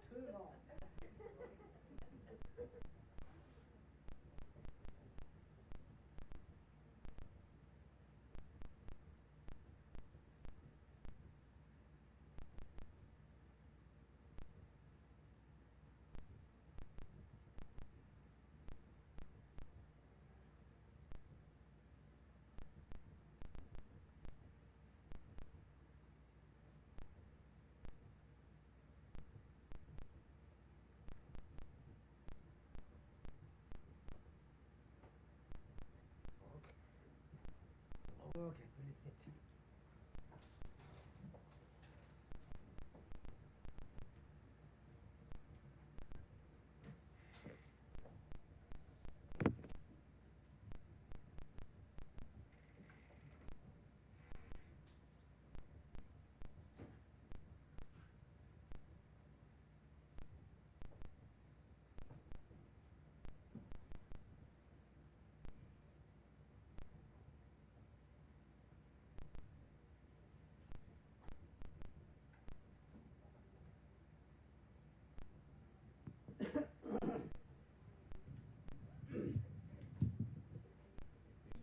Too long. Okay, please sit.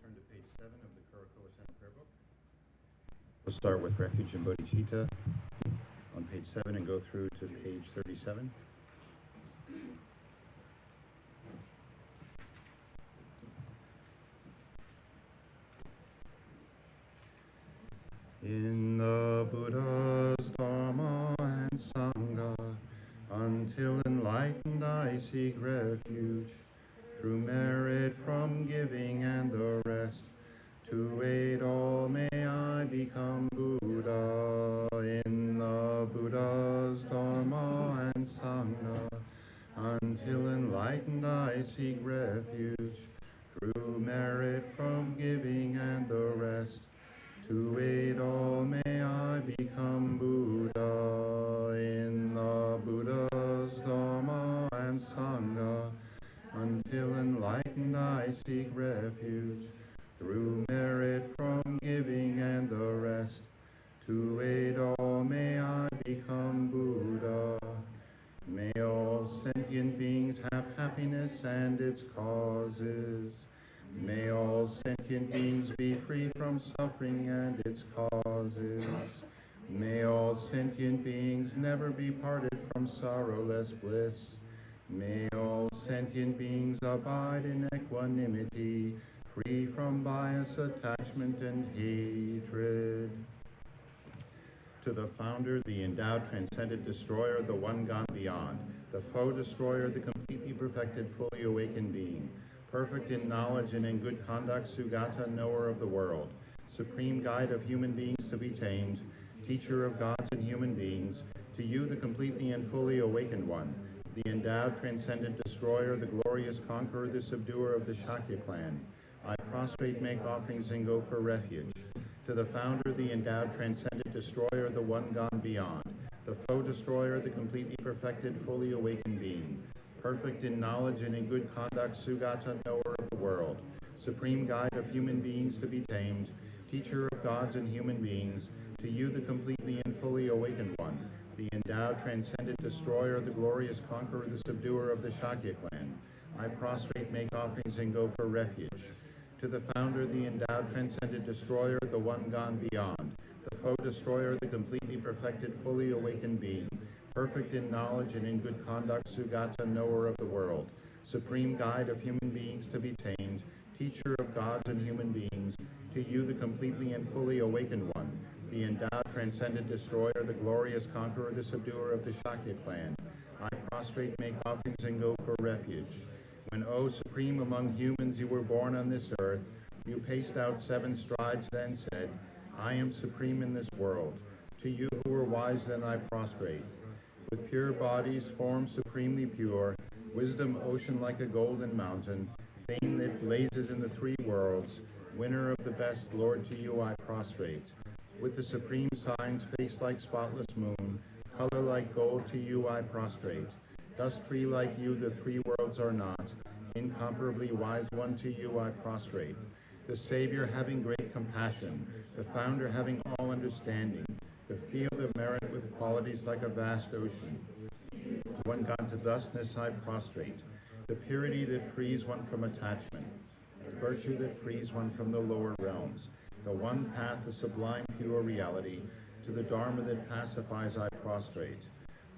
Turn to page 7 of the Kurukulla Center Prayer Book. We'll start with Refuge and Bodhicitta on page 7 and go through to page 37. In the Buddha's Dharma and Sangha, until enlightened I seek refuge, through merit from giving and the rest, to aid all may I become Buddha. In the Buddha's Dharma and Sangha, until enlightened I seek refuge, through merit from giving and the rest, to aid all may I become Buddha. In the Buddha's Dharma and Sangha, until enlightened I seek refuge, through merit from giving and the rest, to aid all may I become Buddha. May all sentient beings have happiness and its causes. May all sentient beings be free from suffering and its causes. May all sentient beings never be parted from sorrowless bliss. May all sentient beings abide in equanimity, free from bias, attachment, and hatred. To the founder, the endowed, transcendent destroyer, the one gone beyond, the foe destroyer, the completely perfected, fully awakened being, perfect in knowledge and in good conduct, Sugata, knower of the world, supreme guide of human beings to be tamed, teacher of gods and human beings, to you, the completely and fully awakened one, the endowed, transcendent destroyer, the glorious conqueror, the subduer of the Shakya clan, I prostrate, make offerings, and go for refuge. To the founder, the endowed, transcendent destroyer, the one gone beyond, the foe destroyer, the completely perfected, fully awakened being, perfect in knowledge and in good conduct, Sugata, knower of the world, supreme guide of human beings to be tamed, teacher of gods and human beings, to you, the completely and fully awakened one, the endowed, transcendent destroyer, the glorious conqueror, the subduer of the Shakya clan, I prostrate, make offerings, and go for refuge. To the founder, the endowed, transcendent destroyer, the one gone beyond, the foe destroyer, the completely perfected, fully awakened being, perfect in knowledge and in good conduct, Sugata, knower of the world, supreme guide of human beings to be tamed, teacher of gods and human beings, to you, the completely and fully awakened one, the endowed, transcendent destroyer, the glorious conqueror, the subduer of the Shakya clan, I prostrate, make offerings, and go for refuge. When, O supreme among humans, you were born on this earth, you paced out 7 strides, then said, I am supreme in this world. To you who are wise, then I prostrate. With pure bodies, forms supremely pure, wisdom ocean like a golden mountain, fame that blazes in the 3 worlds, winner of the best, Lord, to you I prostrate. With the supreme signs, face like spotless moon, color like gold, to you I prostrate. Dust free like you, the 3 worlds are not. Incomparably wise one, to you I prostrate. The Savior having great compassion, the founder having all understanding, the field of merit with qualities like a vast ocean. The one gone to thusness I prostrate, the purity that frees one from attachment, the virtue that frees one from the lower realms, the one path, the sublime pure reality, to the Dharma that pacifies I prostrate.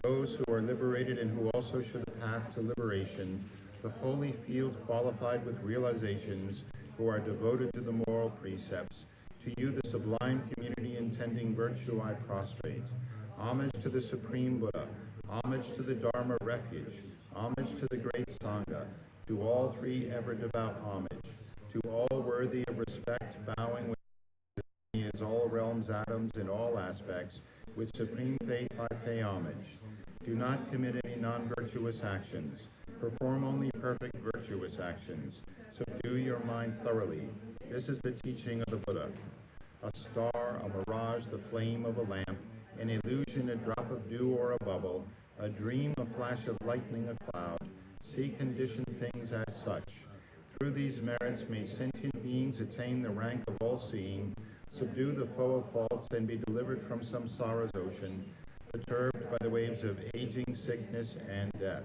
Those who are liberated and who also show the path to liberation, the holy field qualified with realizations, who are devoted to the moral precepts. To you, the sublime community intending virtue, I prostrate. Homage to the Supreme Buddha, homage to the Dharma refuge, homage to the great Sangha, to all three ever devout homage, to all worthy of respect, bowing with me as all realms, atoms, in all aspects, with supreme faith I pay homage. Do not commit any non-virtuous actions. Perform only perfect virtuous actions. Subdue your mind thoroughly. This is the teaching of the Buddha. A star, a mirage, the flame of a lamp, an illusion, a drop of dew or a bubble, a dream, a flash of lightning, a cloud. See conditioned things as such. Through these merits may sentient beings attain the rank of all-seeing, subdue the foe of faults, and be delivered from samsara's ocean, perturbed by the waves of aging, sickness, and death.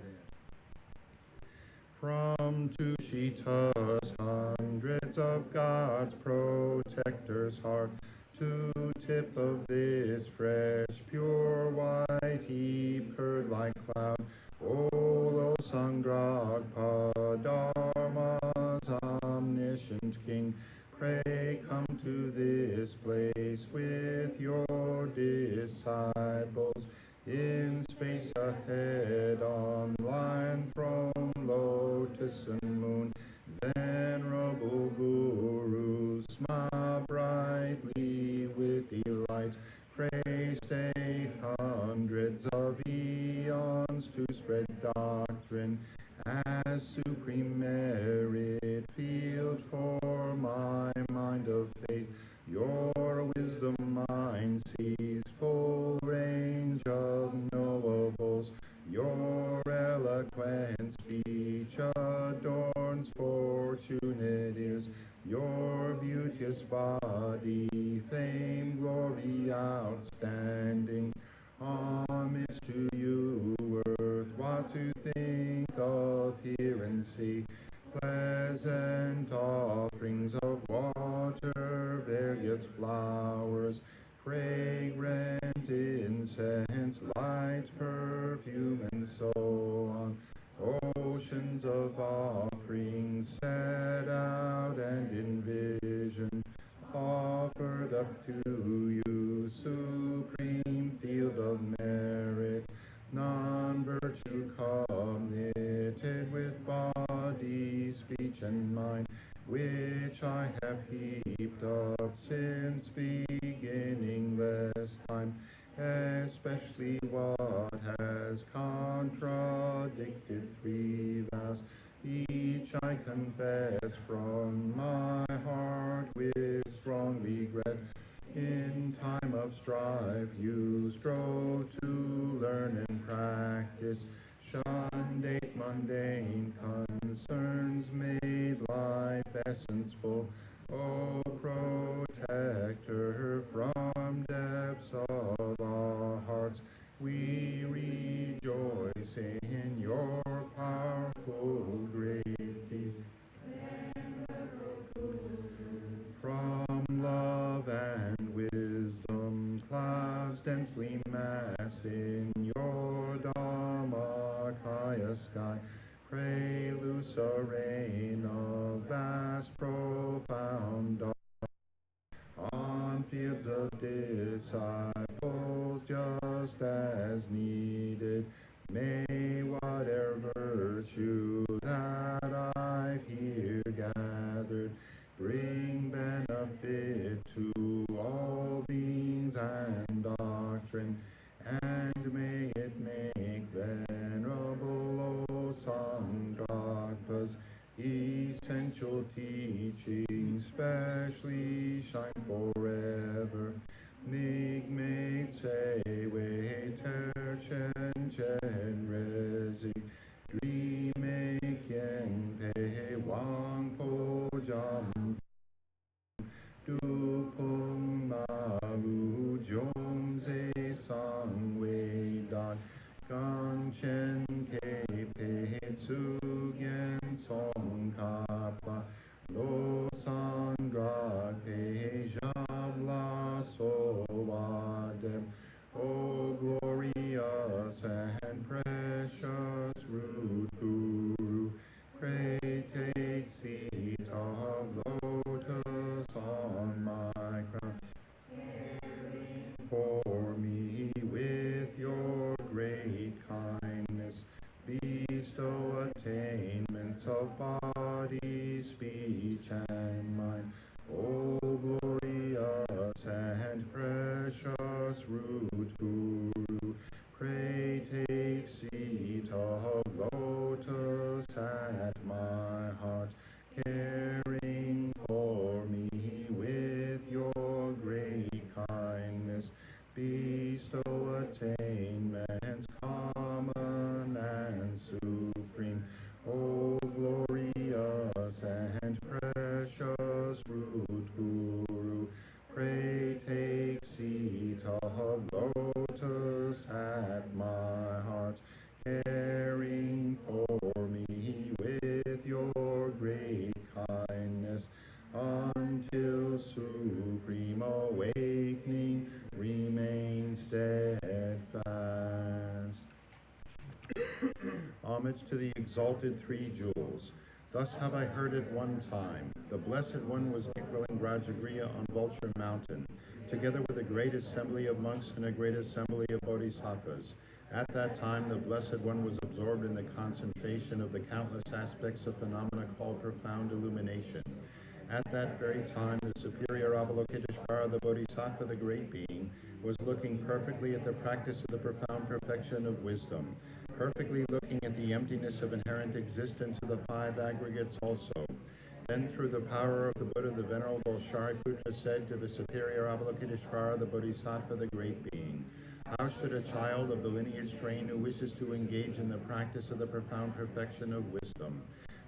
From Tushita's hundreds of God's protectors' heart, to tip of this fresh, pure, white heap, curd like cloud, O Sangragpa, Dharma's omniscient King, pray come to this place with your disciples, in space ahead, on line throne, lotus and moon, venerable Guru, smile brightly with delight, pray stay hundreds of eons to spread doctrine as supreme merit, field for my mind of faith, your wisdom mind sees full range of knowables, your eloquent speech adorns fortunate ears, your beauteous body, fame, glory outstanding, homage to you, worth what to think of, hear and see, pleasant offerings of water, various flowers, fragrant incense, light, perfume, and so on. Oceans of offerings set out and envisioned, offered up to you, supreme field of merit, non-virtue committed with body, speech, and mind, which I have heaped up since beginningless time, especially what has contradicted three vows. Each I confess from my heart with strong regret. In time of strife you strove to learn and practice, shunned eight mundane concerns, made life essence-full. O protector from depths of our hearts, we rejoice in your powerful great deeds. From love and wisdom, clouds densely massed in your Dharmakaya sky, pray loose a rain of vast, profound on fields of disciples just as needed. May whatever virtue that I've here gathered bring benefit to all beings and doctrine, and may it make venerable O Sangragpa's essential teaching specially shine forever. Migmate say wei ter chen chen rezi, dream yen pe wang po jam, du pung ma lu jong ze Tsugen Tsongkhapa Lo Sangra Pejabla Solvadem. O glorious and precious root Guru, pray take seat of lotus on my crown. For me with your great kindness, bestow attainments of body, speech, and mind. O glorious and precious root Guru, pray take seat of lotus at my heart, caring for me with your great kindness. Bestow attainments common and supreme. O glorious and precious root Guru, pray take seat of lotus at my heart, caring for me with your great kindness, until supreme awakening remain steadfast. Homage to the exalted three jewels. Thus have I heard at one time. The Blessed One was dwelling Rajagriha on Vulture Mountain, together with a great assembly of monks and a great assembly of bodhisattvas. At that time, the Blessed One was absorbed in the concentration of the countless aspects of phenomena called profound illumination. At that very time, the superior Avalokiteshvara, the Bodhisattva, the Great Being, was looking perfectly at the practice of the profound perfection of wisdom, perfectly looking at the emptiness of inherent existence of the five aggregates also. Then through the power of the Buddha, the Venerable Shariputra said to the superior Avalokiteshvara, the Bodhisattva, the Great Being, how should a child of the lineage train who wishes to engage in the practice of the profound perfection of wisdom?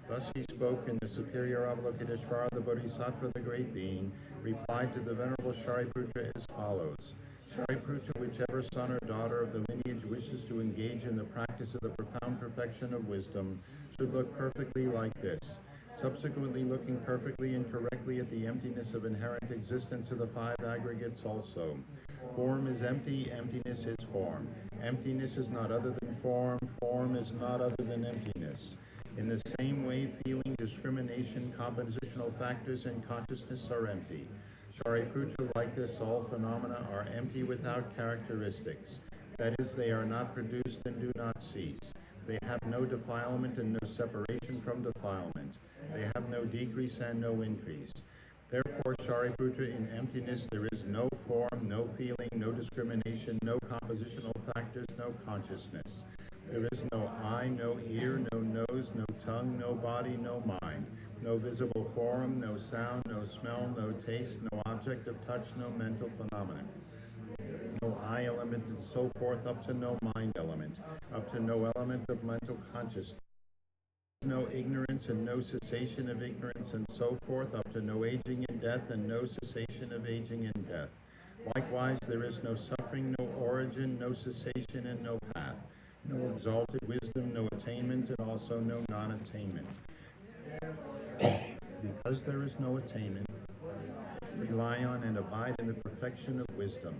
Thus he spoke, and the superior Avalokiteshvara, the Bodhisattva, the Great Being, replied to the Venerable Shariputra as follows. Shariputra, whichever son or daughter of the lineage wishes to engage in the practice of the profound perfection of wisdom should look perfectly like this. Subsequently looking perfectly and correctly at the emptiness of inherent existence of the five aggregates also. Form is empty, emptiness is form. Emptiness is not other than form, form is not other than emptiness. In the same way, feeling, discrimination, compositional factors, and consciousness are empty. Shariputra, like this, all phenomena are empty without characteristics. That is, they are not produced and do not cease. They have no defilement and no separation from defilement. They have no decrease and no increase. Therefore, Shariputra, in emptiness there is no form, no feeling, no discrimination, no compositional factors, no consciousness. There is no eye, no ear, no nose, no tongue, no body, no mind, no visible form, no sound, no smell, no taste, no object of touch, no mental phenomenon. No eye element and so forth, up to no mind element, up to no element of mental consciousness. No ignorance and no cessation of ignorance and so forth, up to no aging and death and no cessation of aging and death. Likewise, there is no suffering, no origin, no cessation, and no path. No exalted wisdom, no attainment, and also no non-attainment. Because there is no attainment, rely on and abide in the perfection of wisdom.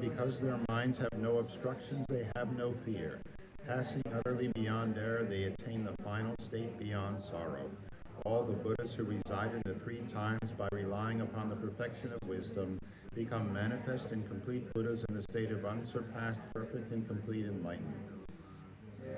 Because their minds have no obstructions, they have no fear. Passing utterly beyond error, they attain the final state beyond sorrow. All the Buddhas who reside in the three times by relying upon the perfection of wisdom become manifest and complete Buddhas in the state of unsurpassed, perfect, and complete enlightenment.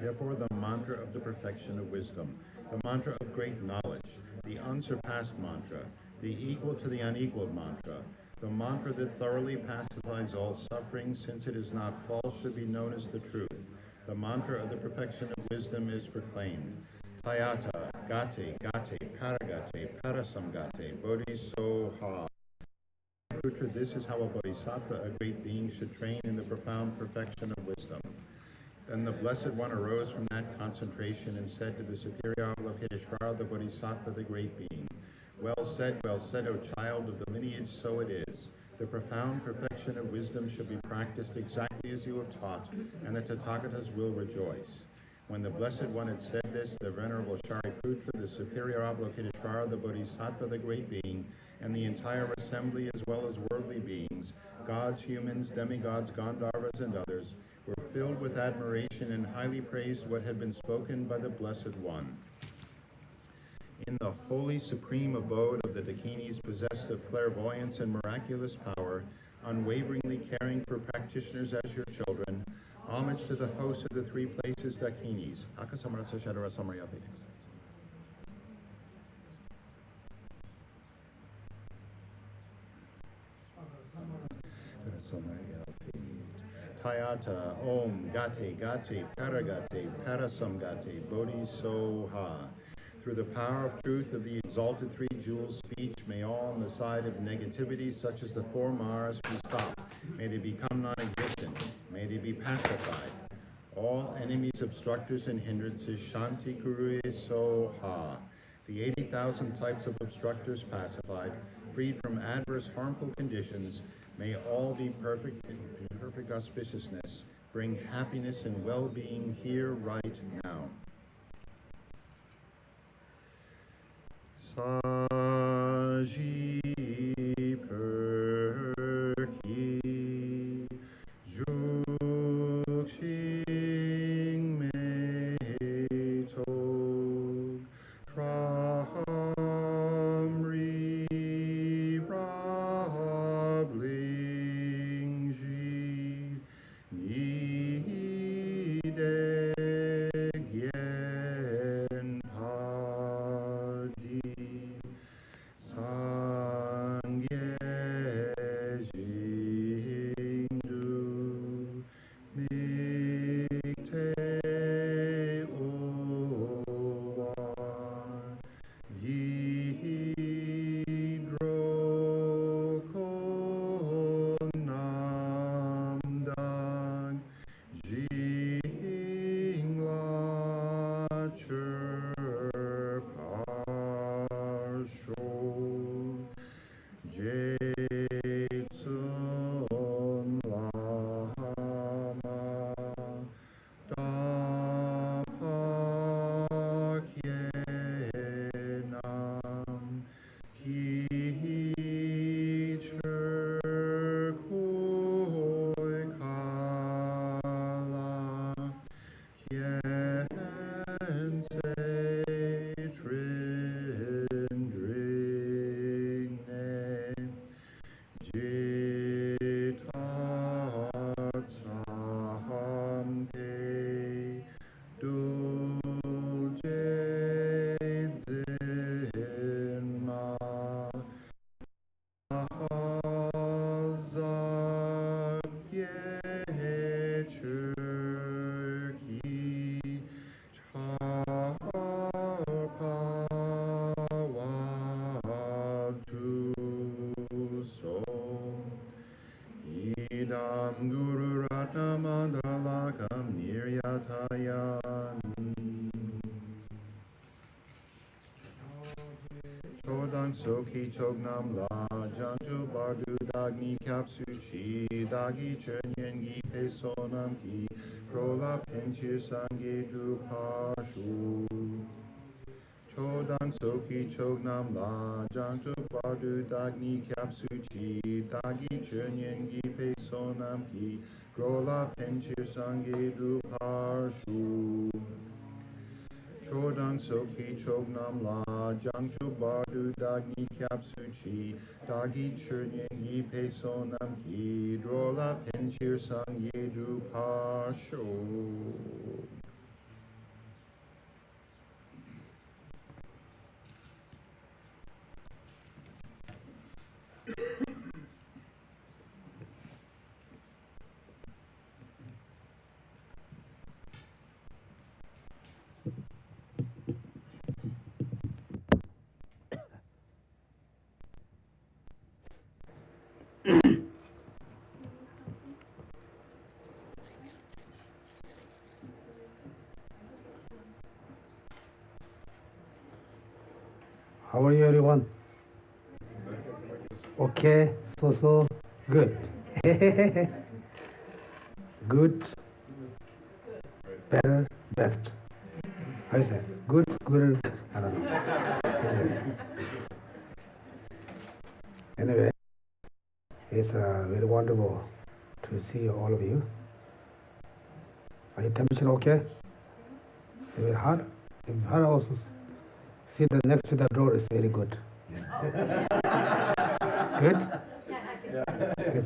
Therefore, the mantra of the perfection of wisdom, the mantra of great knowledge, the unsurpassed mantra, the equal to the unequaled mantra, the mantra that thoroughly pacifies all suffering, since it is not false, should be known as the truth. The mantra of the perfection of wisdom is proclaimed. Tayata, gate, gate, paragate, parasamgate, bodhisoha. This is how a bodhisattva, a great being, should train in the profound perfection of wisdom. Then the Blessed One arose from that concentration and said to the superior Avalokiteshvara, the Bodhisattva, the Great Being, well said, O child of the lineage, so it is. The profound perfection of wisdom should be practiced exactly as you have taught, and the Tathagatas will rejoice. When the Blessed One had said this, the Venerable Shariputra, the superior Avalokiteshvara, the Bodhisattva, the Great Being, and the entire assembly, as well as worldly beings, gods, humans, demigods, Gandharvas, and others, were filled with admiration and highly praised what had been spoken by the Blessed One. In the holy supreme abode of the Dakinis, possessed of clairvoyance and miraculous power, unwaveringly caring for practitioners as your children, homage to the host of the three places Dakinis. Tayata, Om, Gate, Gate, Paragate, Parasamgate, Bodhisoha. Through the power of truth of the exalted three jewels speech, may all on the side of negativity, such as the four Maras, be stopped. May they become non-existent. May they be pacified. All enemies, obstructors, and hindrances, Shanti Kuruye Soha. The 80,000 types of obstructors pacified, freed from adverse, harmful conditions, may all be perfect in perfect auspiciousness, bring happiness and well-being here, right now. Saji perki juxing me tog tramri rabling ji ni de gen padi sangye jingdu mikte owa yidro konamdang jingla parsho Jetsun lama dapakyenam kicher koi kala kyen se trindring ne Jitat sampe dujed zinma ahazab yecherki charpawadu so Idam Guru Ratna Mandalakam Niryatayami Chodang Soki Chognam La Janju Bardu Dagni Kapsuchi Dagi Chenyen Gi Pesonam Ki Prola Penchir Sange Drupashu Chodang Soki Chognam La Jangtu Bardu Dagni Kapsuchi Dagi Chenyen Gi Pesonam Ki Grola Penchir Sange Druparshu Chodang Soki Chognam La Jangtu Bardu Dagni Kapsuchi Dagi Chenyen Gi Pesonam Ki Grola Penchir Sange Druparshu How are you, everyone? Okay, so good. Good, better, best. How you say? Good, I don't know. Anyway, it's very wonderful to see all of you. Are your temperature okay? Very hot? If hot also, see the next to the door is very good. Good? Good.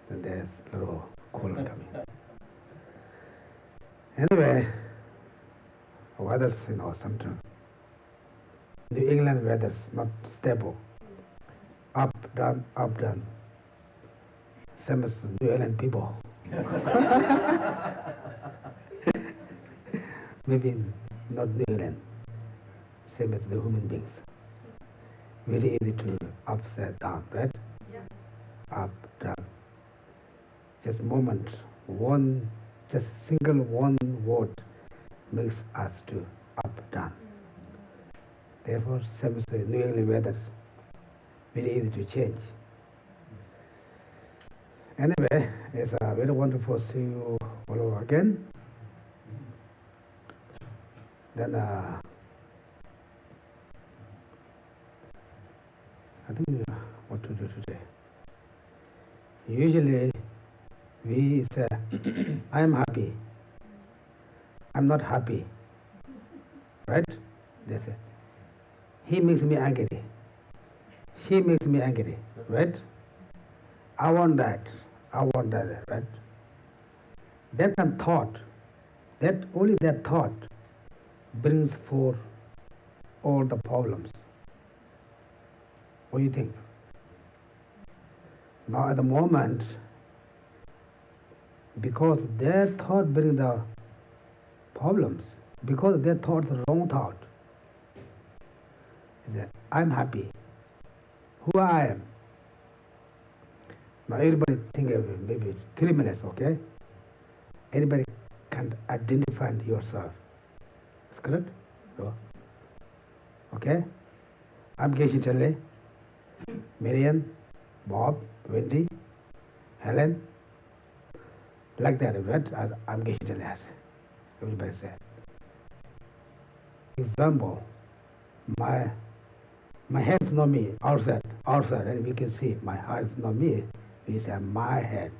Then there's a little cooler coming. Anyway, weather's, sometimes. New England weather's not stable. Up, down, up, down. Same as New England people. Maybe not New England. Same as the human beings. Very easy to upside down, right? Yeah. Up, down. Just moment, just single one word makes us to up, down. Therefore, same as the New England weather, very easy to change. Anyway, it's very wonderful to see you all over again. Then, I think what to do today. Usually, we say, I am happy. I'm not happy. Right? They say, he makes me angry. She makes me angry. Right? I want that. I want that. Right? That kind of thought, only that thought brings forth all the problems. What do you think? Now at the moment, because their thought brings the problems, because their thought is the wrong thought. Is that I'm happy. Who I am. Now everybody think of maybe 3 minutes, okay? Anybody can identify yourself. Is correct? So, okay? I'm Geshe Tenley, Marian, Bob, Wendy, Helen. Like that, right? I'm Geshe Tenley. Everybody say. Example, my head is not me, outside, and we can see my heart is not me. We say my head.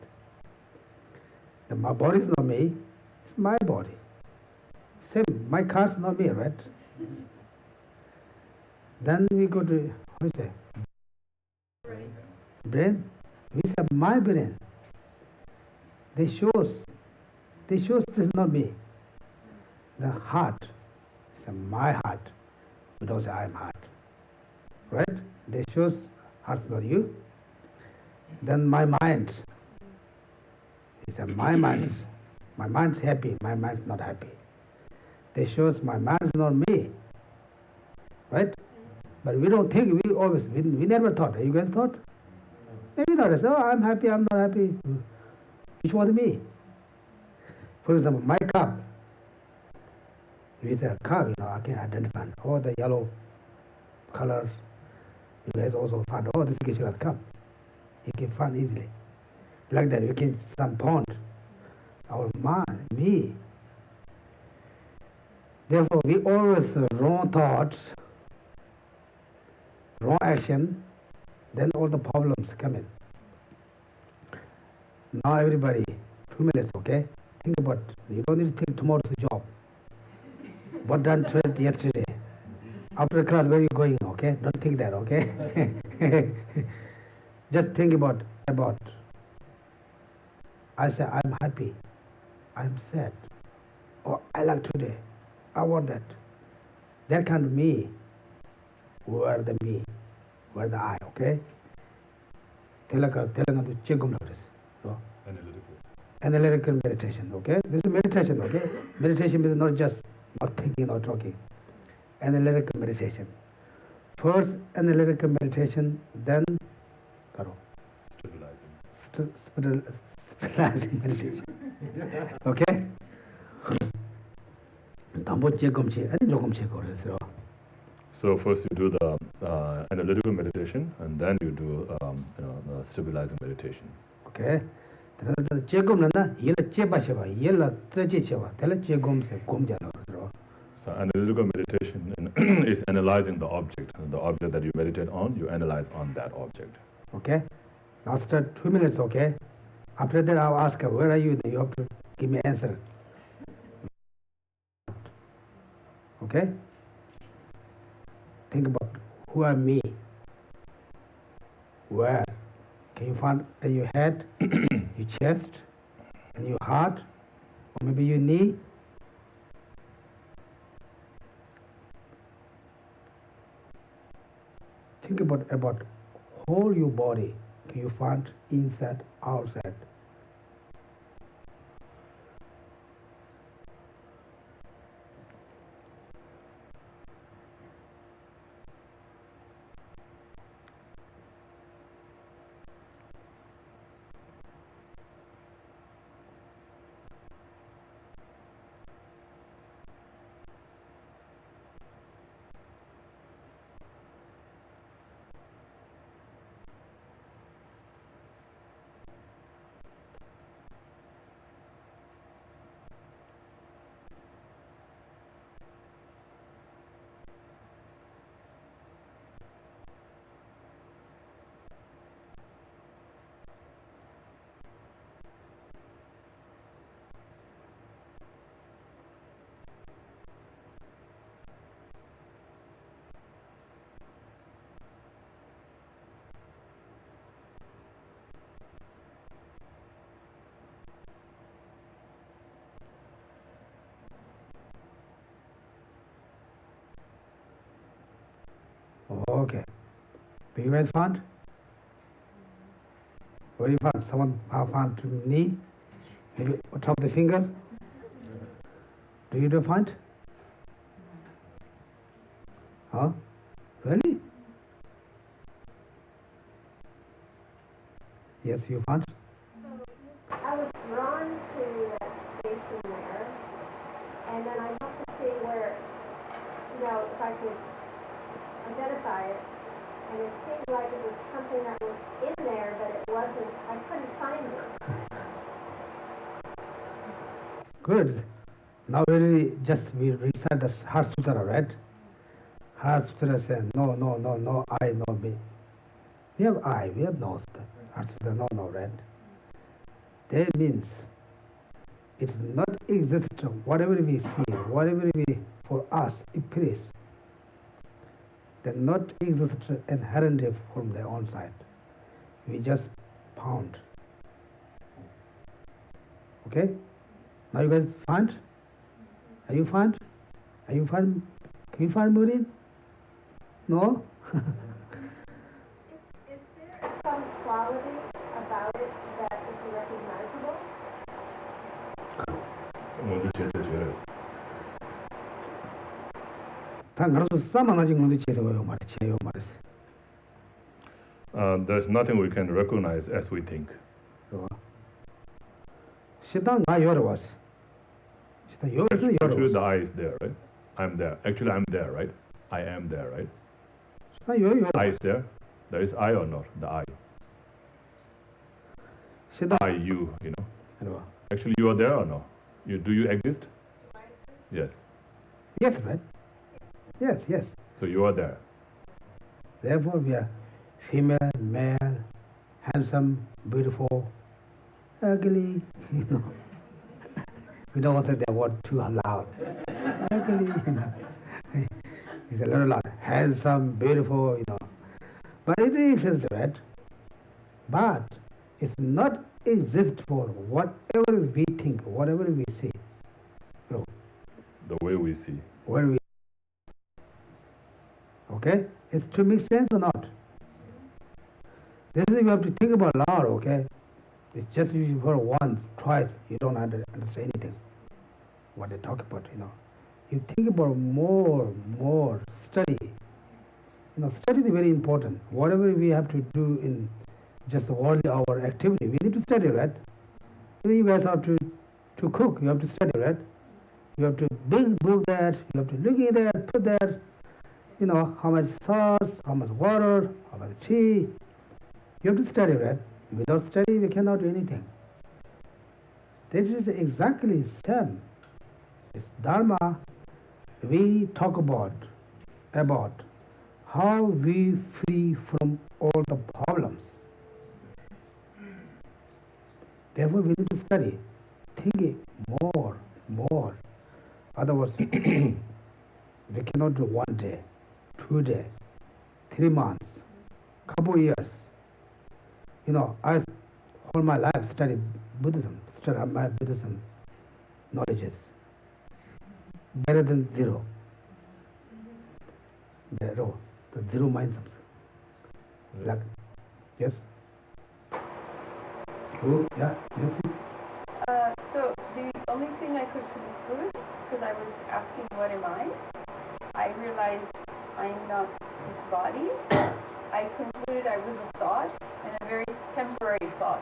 My body is not me, it's my body. Same, my car is not me, right? Then we go to, what do you say? Brain. We say my brain. They shows this is not me. The heart is my heart. We don't say I'm heart. Right? They shows heart's not you. Then my mind. He said my mind. My mind's happy, my mind's not happy. They shows my mind's not me. Right? But we don't think, we never thought. You guys thought? Maybe thought, oh, I'm happy, I'm not happy. Which was me? For example, my cup. With a cup, I can identify all the yellow colors. You guys also find, oh, this is a cup. You can find easily. Like that, you can some pond. Our mind, me. Therefore, we always wrong thoughts, wrong action, then all the problems come in. Now everybody, 2 minutes, okay? Think about, you don't need to think tomorrow's job. What done yesterday? After class, where are you going, okay? Don't think that, okay? Just think about, I say, I'm happy, I'm sad, or I like today, I want that. That kind of me, where the me, where the I, okay? Analytical meditation, okay? This is meditation, okay? Meditation is not just not thinking or talking. Analytical meditation. First analytical meditation, then stabilizing meditation. Okay? So first you do the analytical meditation, and then you do stabilizing meditation. Okay. So analytical meditation is analyzing the object. And the object that you meditate on, you analyze on that object. Okay? After 2 minutes, okay? After that, I'll ask her, where are you? Then you have to give me answer. Okay? Think about who am me? Where? Can you find in your head, your chest, and your heart, or maybe your knee? Think about whole your body. Can you find inside, outside? Okay. Do you guys find? Where you find? Someone found knee? Maybe on top of the finger? Do you find? Huh? Really? Yes, you found? So I was drawn to that space in there, and then I looked to see where, if I could identify it, and it seemed like it was something that was in there, but it wasn't, I couldn't find it. Good. Now we recite the Heart Sutra, right? Heart Sutra says, no, I, no me. We have I, we have nose. Heart Sutra, no, right? That means it's not exist, whatever we see, whatever we, for us, it appears. They not exist inherently from their own side. We just pound. Okay? Now you guys find? Are you find? Are you find? Can you find Murin? No? Is there some quality about it that is recognizable? 먼저 제대로 there's nothing we can recognize as we think. Actually, the I is there, right? I'm there. Actually, I'm there, right? I am there, right? I is there. There is I or not? The I. I, you know. Actually, you are there or no? Do you exist? Yes. Yes, right? Yes. So you are there. Therefore, we are female, male, handsome, beautiful, ugly, We don't want to say that word too loud. Ugly, It's a little loud. Handsome, beautiful, But it exists, right? But it's not exist for whatever we think, whatever we see. The way we see. Where we Okay? It's to make sense or not? This is you have to think about loud, okay? It's just if you heard once, twice, you don't understand anything. What they talk about, You think about more, study. Study is very important. Whatever we have to do in just worldly our activity, we need to study, right? You guys have to cook, you have to study, right? You have to book that, you have to look at that, put that, how much sauce, how much water, how much tea. You have to study, right? Without study, we cannot do anything. This is exactly same. It's Dharma. We talk about how we free from all the problems. Therefore, we need to study, think more. Otherwise, we cannot do 1 day, 2 days, 3 months, couple years. You know, I all my life studied Buddhism, studied my Buddhism knowledges. Better than zero. The zero minds. Like, yes? Oh, yeah, Nancy? So the only thing I could conclude, because I was asking what am I realized I'm not this body. I concluded I was a thought, and a very temporary thought.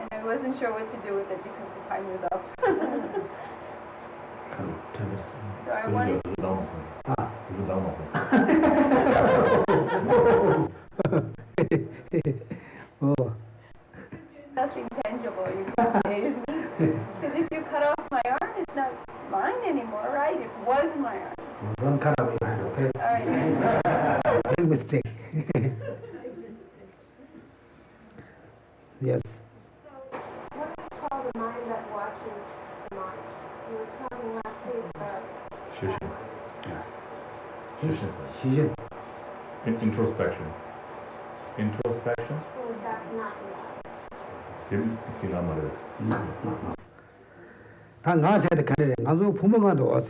And I wasn't sure what to do with it because the time was up. So I wanted Oh. nothing tangible you can say is me. Because if you cut off my arm, it's not mine anymore, right? It was my arm. Don't cut off your hand, okay? All right. Big mistake. Yes. So, what do you call the mind that watches the mind? You were talking last week about Geshe. Shijin. Introspection. Introspection? so is that not the 다 나서야 돼 가래. 나도 부모가도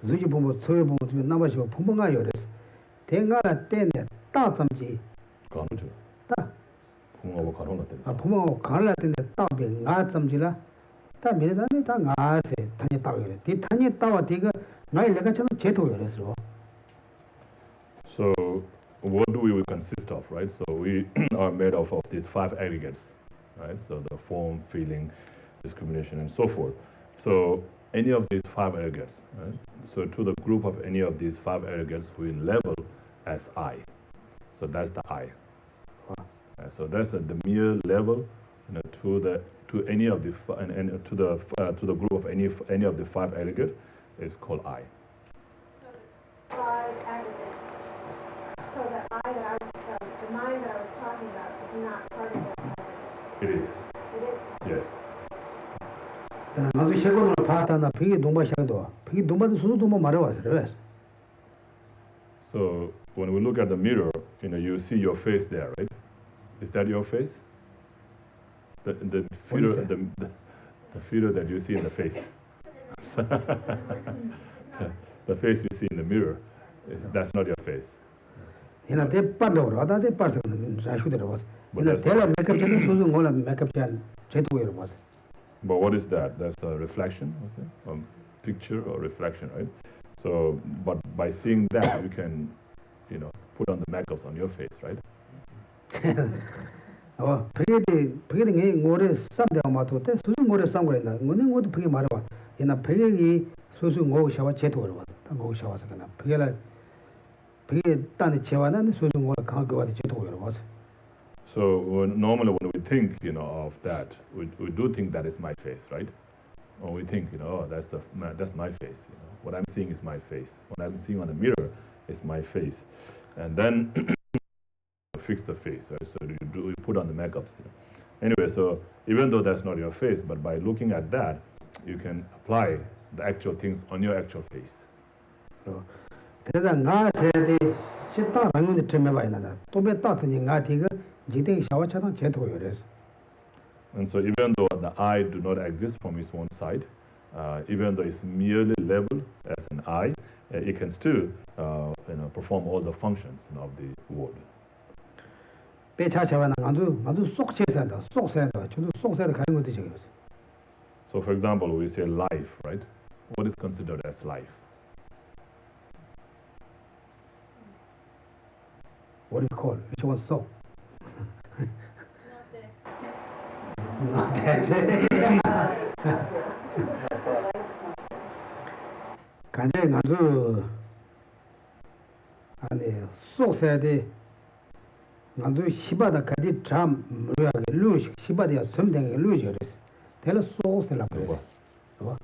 주지 부모 소유 부모 좀 남아시고 부모가 요래서 대가라 때네 따sam지 가르쳐. 따 부모하고 가로나 때문에. 아 부모가 가라 때네 따비 나sam지라 따 미래다네 다 나세 타니 따고 그래. 디 타니 따와 디가 나이 내가 저는 제도 요래서. So what do we consist of, right? So we are made of these 5 aggregates, right? So the form, feeling, discrimination, and so forth. So any of these 5 aggregates, right? So to the group of any of these 5 aggregates, we label as I. So that's the I. So that's the mere level, to any of the and to the group of any of the 5 aggregates is called I. So the 5 aggregates. So the I that the mind that I was talking about is not part of the aggregates. It is. It is. Yes. 나도 세고는 파타나 비기 동바샤도 비기 동바도 수도 뭐 말해 왔어. So when we look at the mirror, you see your face there, right? Is that your face? The feeder that you see in the face. The face you see in the mirror, that's not your face. 이나 대빠로 와다 대빠서는 자슈대로 왔어. 이나 대라 메이크업 전에 수수 몰라 메이크업 전 제도로 왔어. But what is that? That's a reflection, what's it? Picture or reflection, right? So, but by seeing that, you can, put on the makeups on your face, right? 베개이 오래 쌈대가 맞도때 수수 오래 쌈 그랬나? 오늘 것도 베개 말해 봐. 이나 베개이 수수 오고 샤워 제도로 왔어. 오고 샤워서 그나 베개라 베개 딴에 제와는 수수 오래 강하게 와도 제도로 왔어. So normally when we think, of that, we do think that is my face, right? Or we think, that's my face. What I'm seeing is my face. What I'm seeing on the mirror is my face, and then fix the face, right? So you put on the makeups. Anyway, so even though that's not your face, but by looking at that, you can apply the actual things on your actual face. 대단 나세대 식당 방문에 좀 해봐 있나다. 또배 따뜻니 나티가 지대 샤워차당 제도고 그래서. And so even though the I do not exist from its own side, even though it's merely labeled as an I, it can still perform all the functions of the word. 배차차와는 아주 쏙 채산다. 쏙 채산다. 저도 쏙 채서 가는 것도 저기. So for example, we say life, right? What is considered as life? What do you call? Which one 쏙? Not that. 간장이 아주 아니 쏙 써야 돼. 나도 시바다 가지 참 뭐야게 루시 시바디야 섬댕이 루시레스 텔 소스라 그래서 봐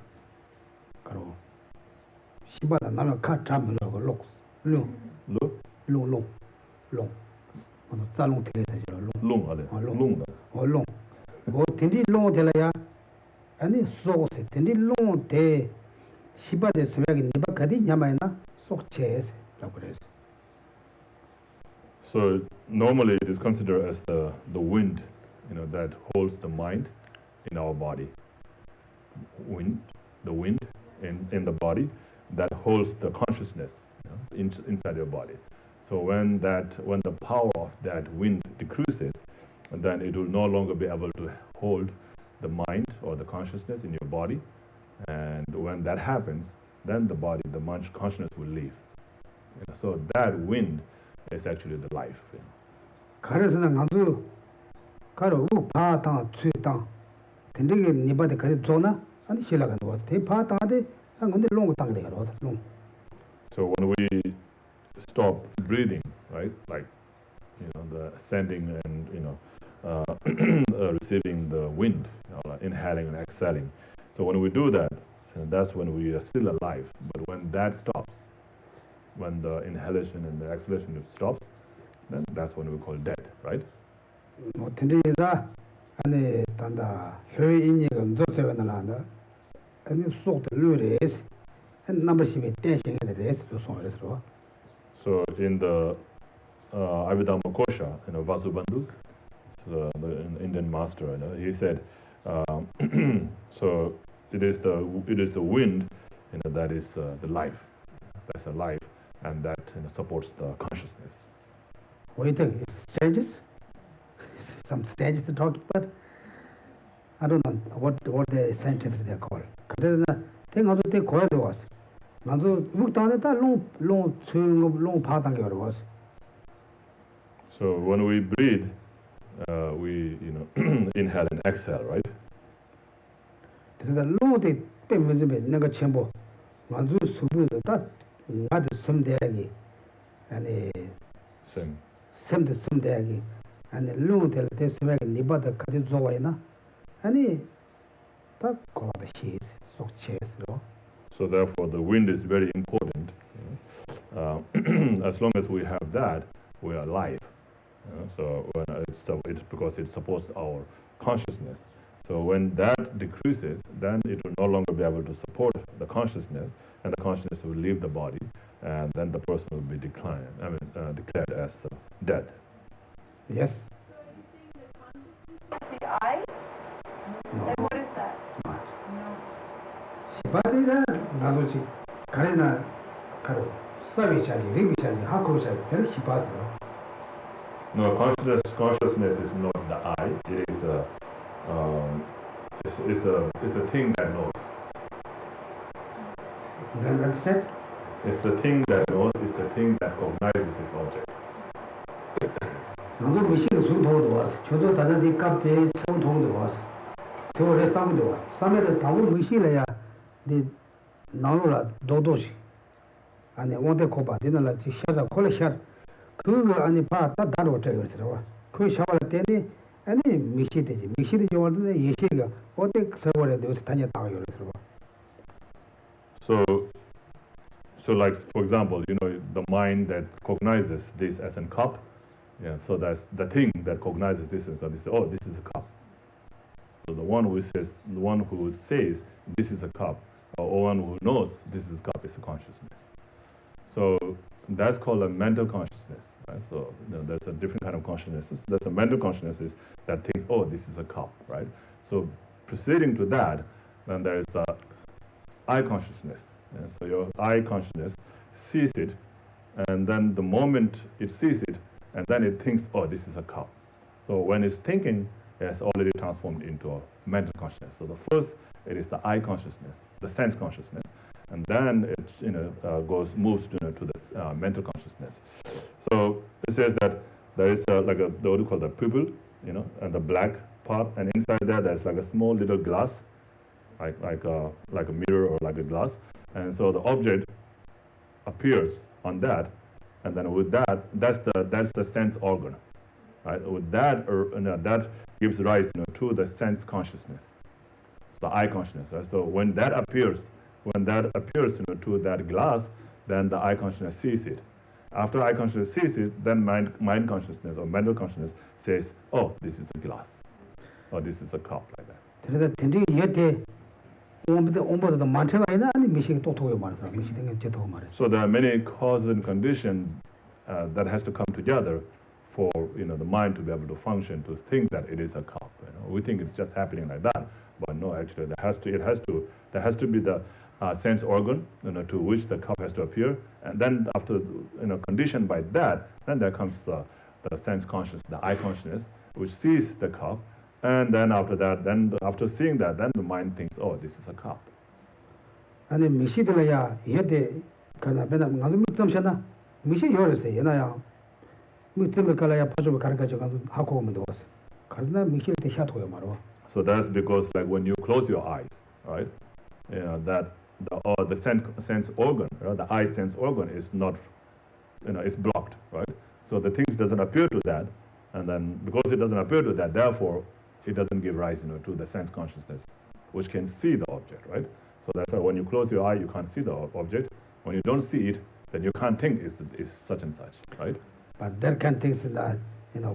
그리고 시바다 나면 카참 뭐라고 롱롱롱롱 어느 짤롱 텔에서 Lung, are they? Lung. 롱 텐디 롱 텔라야 아니 소스 텐디 롱 테 시바데 섬야게 니바 가디 냐마이나 속체스라 그래서 So normally it is considered as the wind, that holds the mind in our body. The wind in the body that holds the consciousness inside your body. So when the power of that wind decreases, then it will no longer be able to hold the mind or the consciousness in your body. And when that happens, then the mind consciousness will leave. So that wind is actually the life. 가르스는 아주 가로 우파당 추당 텐데게 니바데 가리 조나 아니 실라가 너 대 파당데 한 근데 롱 땅데 가로 롱 So when we stop breathing, right, like the ascending and receiving the wind, like inhaling and exhaling. So when we do that, that's when we are still alive. But when that stops, when the inhalation and the exhalation stops, then that's when we call dead, right? 뭐 텐데다 아니 단다 효인이가 조세원나나 아니 속도 루레스 한 넘버십에 대신에 대해서 소송을 So in the Abhidhamma Kosha, Vasubandhu, the Indian master, he said, so it is the wind, that is the life. That's the life, and that supports the consciousness. What do you think? It's stages? Some stages to talk about? I don't know what the scientists they call. 그래서 땡 아주 때 고야도 왔어. 나도 북단에다 롱 파단 게 왔어. So when we breathe, we inhale and exhale, right? 그래서 롱데 빼면서 내가 전부 아주 수부도 다 나도 섬대하기 아니 Same. 섬대하기 아니 롱들 때 섬하게 니바다 같이 좋아이나 아니 다 거다 시 속체스로. So therefore, the wind is very important. As long as we have that, we are alive. So when it's because it supports our consciousness. So when that decreases, then it will no longer be able to support the consciousness, and the consciousness will leave the body, and then the person will be declared as dead. Yes. So are you saying the consciousness is the I? And what is that? 시바디나 나도지 가레나 가로 사비차지 리비차지 하코차지 될 시바스로. No, consciousness is not the I. It is it's a thing that knows. You understand? It's the thing that knows. It's the thing that cognizes its object. 나도 미시의 순통도 왔어. 저도 다자디 값대 성통도 왔어. 저월에 싸움도 왔어. 싸움에도 다고 미시래야 네 나오라 도도시. 아니 원대 코바 되는라 지 샤자 콜샤 그거 아니 봐다 다로 저거더라. 그 샤발 때니 아니 미시되지. 미시되 저월에 예시가 어때 서월에 도 다녔다고 그러더라. So like for example, the mind that cognizes this as a cup. Yeah, so that's the thing that cognizes this as a cup. Oh, this is a cup. So the one who says this is a cup, or one who knows this is a cup, is a consciousness. So that's called a mental consciousness. Right? So there's a different kind of consciousness. There's a mental consciousness that thinks, oh, this is a cup, right? So proceeding to that, then there is a I consciousness. Yeah? So your I consciousness sees it, and then the moment it sees it, and then it thinks, oh, this is a cup. So when it's thinking, it's already transformed into a mental consciousness. So the first, it is the I consciousness, the sense consciousness, and then it moves to the mental consciousness. So it says that there is what you call the pupil, and the black part, and inside there's like a small little glass, like a mirror or like a glass, and so the object appears on that, and then with that, that's the sense organ. right? With that, that gives rise to the sense consciousness, so the eye consciousness. Right? So when that appears to that glass, then the eye consciousness sees it. After eye consciousness sees it, then mind consciousness or mental consciousness says, oh, this is a glass, or this is a cup, like that. 그래서 텐디 예때 온보다 많지가 아니라 아니 미식이 또 도요 말이야. 미식은 제도 말이야. So there are many causes and conditions that has to come together for the mind to be able to function, to think that it is a cup. We think it's just happening like that, but no, actually there has to be the sense organ, to which the cup has to appear, and then after conditioned by that, then there comes the sense consciousness, the eye consciousness, which sees the cup, and then after that, after seeing that, then the mind thinks, oh, this is a cup. 아니 미식들이야 예때 그나 배나 가서 밑점셔나 미식 요래서 얘나야 밑점에 갈아야 파주고 가르쳐 가서 하고 오면 되었어. 그러나 미식 때 샤도요 말어. So that's because like when you close your eyes, right? That the sense organ, the eye sense organ is not, is blocked, right? So the things doesn't appear to that, and then because it doesn't appear to that, therefore it doesn't give rise, to the sense consciousness, which can see the object, right? So that's why when you close your eye, you can't see the object. When you don't see it, then you can't think it's such and such, right? But there can things that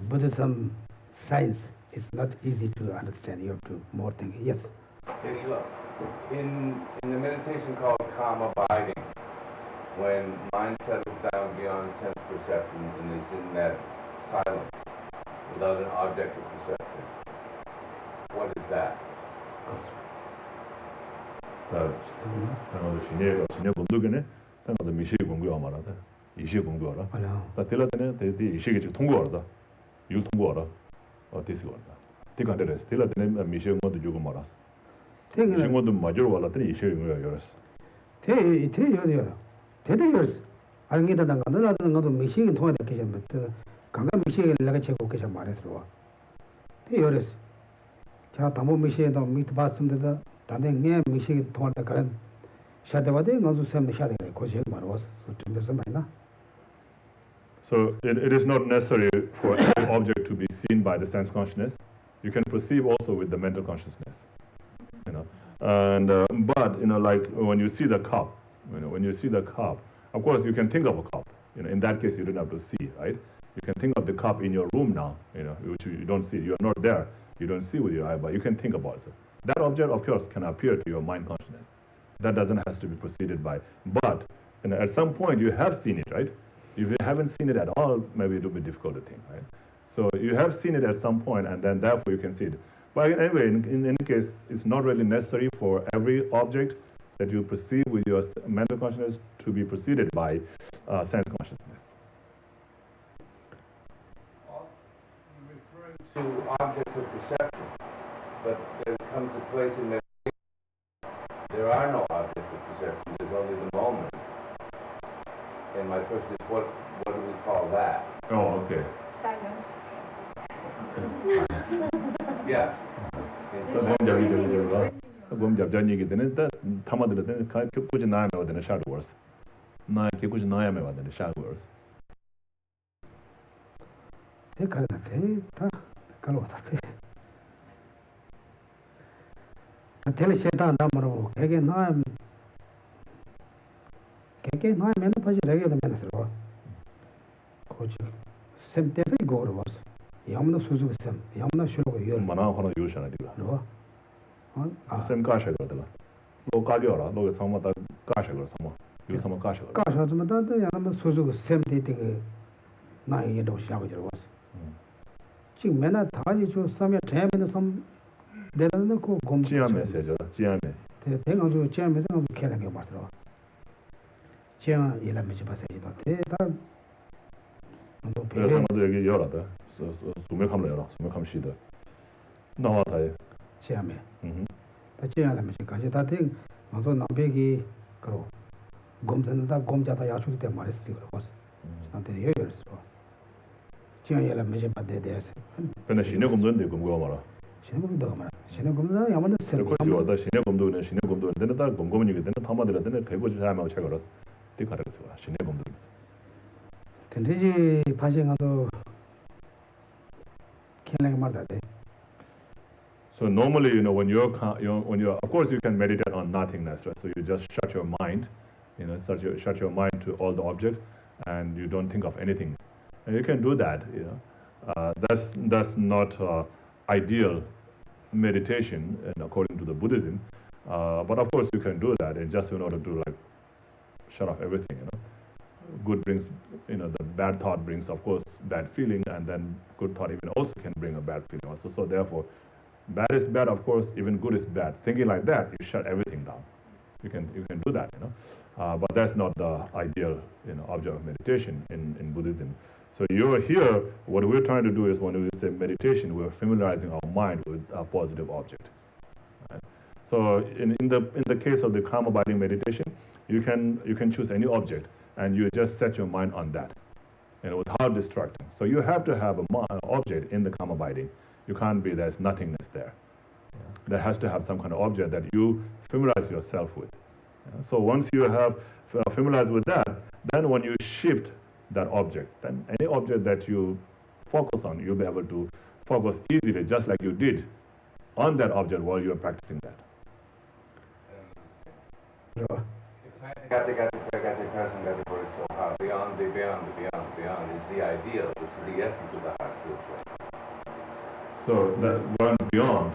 Buddhism science is not easy to understand. You have to more think. Yes. Yes, look. In the meditation called calm abiding, when mind settles down beyond sense perception and is in that silence without an object of perception, what is that? 신의 공부기네. 나도 미식 공부가 말하다. 이식 공부하라. 아니야. 나 들었더니 대디 이식이 지금 통과하다. 율 통과하라. 어디서 왔다. 티간데레스. 들었더니 미식 공부도 주고 말았어. 미식 공부도 마저로 왔더니 이식 공부가 열었어. 대여야. 대대여스. 알게다 나가는 것도 미식이 통하다 계시면 강가 미식을 내가 제고 계셔 말했어. 대여스. 자, 담보 미식에도 밑에 봤습니다. 다들 내 미식이 통하다 그런 샤데와데 가서 샘 샤데 고시 말was. 좀 많이나. So it is not necessary for every object to be seen by the sense consciousness. You can perceive also with the mental consciousness, And but like when you see the cup, of course you can think of a cup. In that case you don't have to see, right? You can think of the cup in your room now, which you don't see. You are not there. You don't see with your eye, but you can think about it. That object, of course, can appear to your mind consciousness. That doesn't have to be preceded by. But at some point you have seen it, right? If you haven't seen it at all, maybe it will be difficult to think, right? So you have seen it at some point, and then therefore you can see it. But anyway, in any case, it's not really necessary for every object that you perceive with your mental consciousness to be preceded by sense consciousness. You're referring to objects of perception, but there comes a place in meditation there are no objects of perception, there's only the moment. And my question is, what do we call that? Oh, okay. Silence. Yes. So then 잡자니 얘기되는 타마들은 꾸지 나야면 되는 샤도워스. 나 꾸지 나야면 되는 샤도워스. 다 갈로다. 텔레세다 남으로 개개 나면 파지 레게도 면서 고지 샘때서 이거로 와서 야무나 수수 샘 야무나 쉬고 열 만화 하나 요시나 디가. 아 샘 가셔 거들라. 로 가려라. 로 상마다 가셔 거 상마. 요 상마 가셔 거. 가셔 좀 다도 야무 수수 샘때 되게 나이에도 시작을 와서 지금 맨날 다지 저 섬에 재면은 섬 내는 거 곰. 지하메 세죠. 지하메. 대강주 지하메 생각 계산 게 맞더라. 지하 일하면 집 봐서지도 대다. 그래서 아마도 여기 열어다. 수맥함을 열어. 수맥함 시드. 나와다에. 지하메. 다 지하라면 지까지 다 된. 먼저 남백이 그러. 곰선다 곰자다 야출 때 말했을 때 그러고. 나한테 여열었어. 지하 일하면 집 봐대 대해서. 근데 신의 곰도인데 곰고가 말아. 신의검도 말아. 신의검도 야만데 세. 그것이 와다 신의검도는 되는 다 곰곰이 되는 타마들이 되는 개고지 하면 제가 알았어. 띠가라서 신의검도. 텐데지 파생하도 So normally, when you're of course you can meditate on nothingness, right? So you just shut your mind, shut your mind to all the objects, and you don't think of anything. And you can do that, that's not ideal meditation, according to the Buddhism. But of course you can do that, and just in order to shut off everything. Good brings, the bad thought brings, of course, bad feeling, and then good thought even also can bring a bad feeling also. So therefore, bad is bad, of course, even good is bad. Thinking like that, you shut everything down. You can do that, but that's not the ideal, object of meditation in Buddhism. So you're here, what we're trying to do is, when we say meditation, we're familiarizing our mind with a positive object. Right? So in the case of the calm abiding meditation, you can choose any object, and you just set your mind on that, without distracting. So you have to have an object in the calm abiding. You can't be there's nothingness there. There has to have some kind of object that you familiarize yourself with. So once you have familiarized with that, then when you shift that object, then any object that you focus on, you'll be able to focus easily, just like you did on that object while you are practicing that. Beyond is the ideal, which is the essence of the Heart Sutra. So that one beyond,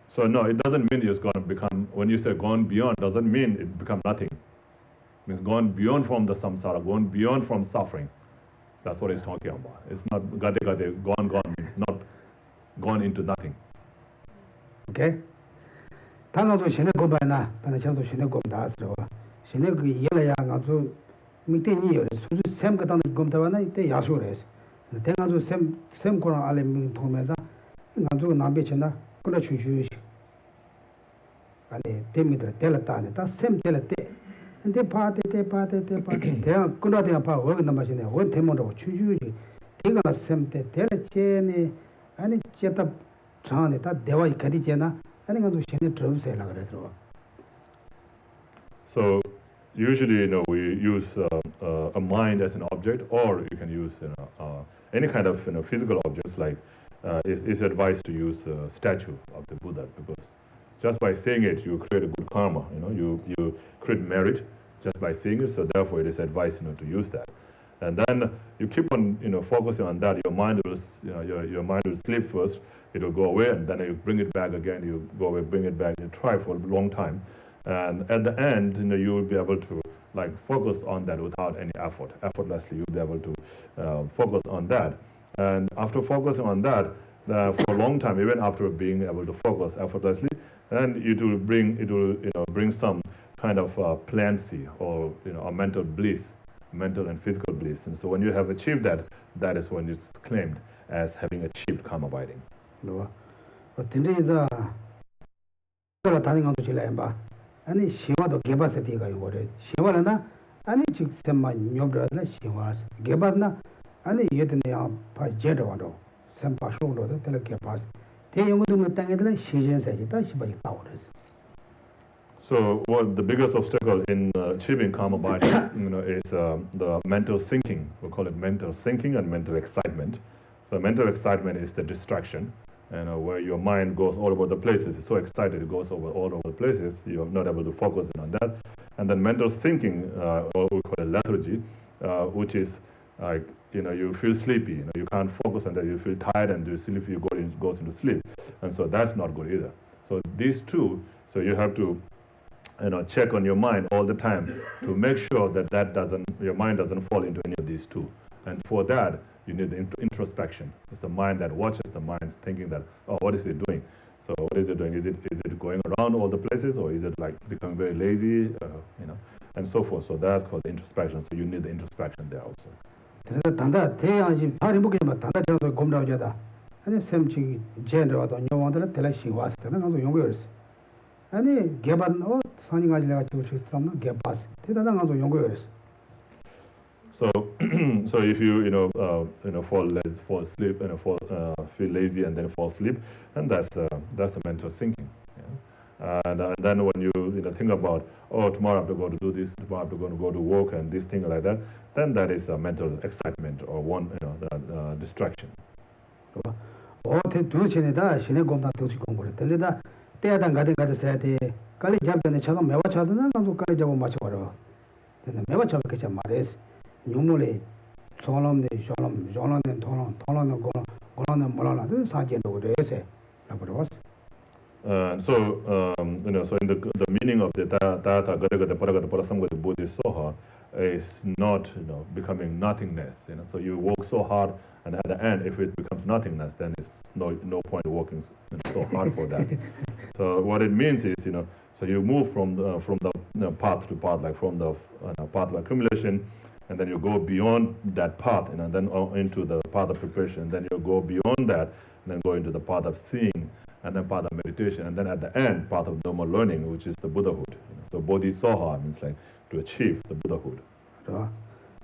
so no, it doesn't mean it's going to become, when you say gone beyond, doesn't mean it become nothing. It means gone beyond from the samsara, gone beyond from suffering. That's what he's talking about. It's not gade gade, gone means not gone into nothing. Okay? 당가도 신의 공부나 반찬도 신의 공부다 하죠. 신의 그 예라야 가서 밑에니 수수 샘 같은 공부다나 이때 야수를 해서. 당가도 샘 거랑 알레 미 통면서 나도 남배치나 그래 주주시. 아니 데미들 텔라타네 다샘 텔라테. 근데 파테 대한 끊어대야 봐. 왜 남아지네. 원 대모로 주주시. 대가 샘테 텔라체네 아니 제타 장에 다 대화 가디제나 So usually, we use a mind as an object, or you can use any kind of physical objects. Like it's advised to use a statue of the Buddha, because just by saying it, you create a good karma. You create merit just by saying it. So therefore, it is advised to use that. And then you keep on focusing on that. Your mind will your mind will sleep first. It will go away, and then you bring it back again. You go away, bring it back. You try for a long time, and at the end, you will be able to focus on that without any effort. Effortlessly, you'll be able to focus on that. And after focusing on that for a long time, even after being able to focus effortlessly, then it will bring some kind of plancy or a mental bliss, mental and physical bliss. And so when you have achieved that, that is when it's claimed as having achieved calm abiding. 근데 이제 그걸 다른 것도 질러야 봐. 아니 시와도 개발세 되가 요거래. 시와라나 아니 직선만 요브라나 시와 개발나 아니 예든야 파 제도와도 샘파쇼로도 될 개발. 대용도 못 당해들 시전세지 다시 봐 있다오래서. So what the biggest obstacle in achieving calm abiding, is the mental sinking. We call it mental sinking and mental excitement. So mental excitement is the distraction. Where your mind goes all over the places. It's so excited, it goes all over the places. You're not able to focus in on that. And then mental thinking, or we call it lethargy, which is like, you feel sleepy. You can't focus on that. You feel tired and you sleep. You go into sleep. And so that's not good either. So these two, so you have to, check on your mind all the time to make sure that your mind doesn't fall into any of these two. And for that, you need the introspection. It's the mind that watches the mind, thinking that, oh, what is it doing? So what is it doing? Is it going around all the places, or is it becoming very lazy, and so forth? So that's called introspection. So you need the introspection there also. 단다 대양지 다리 먹기만 단다 정도 검라오자다. 아니 샘치 제너와도 녀왕들 telashing was 되는 것도 용거였어. 아니 개반 산이 가지 내가 지고 있었나 개반 대단한 것도 용거였어. So, so if you fall asleep feel lazy and then fall asleep, and that's a mental sinking. And then when you think about, oh, tomorrow I have to go to do this, tomorrow I have to go to work, and this thing like that, then that is a mental excitement or one distraction. 어때 두치네다 신의 공단 두치 공부를 들리다 때야단 가든 가서 돼 깔리 잡전에 차가 매와 차도는 가서 깔리 잡고 맞춰 버려. 근데 매와 차가 그저 말해서 용물에 소놈네 쇼놈네 돈은 고는 몰라도 사제도 그래서 라고 so so in the meaning of the tata gada paragata parasamgata bodhi soha is not becoming nothingness. So you work so hard, and at the end, if it becomes nothingness, then it's no point working so hard for that. So what it means is so you move from the path to path, like from the path of accumulation, and then you go beyond that path, and then into the path of preparation. Then you go beyond that, and then go into the path of seeing, and then path of meditation, and then at the end, path of normal learning, which is the Buddhahood. So bodhisattva means like to achieve the Buddhahood.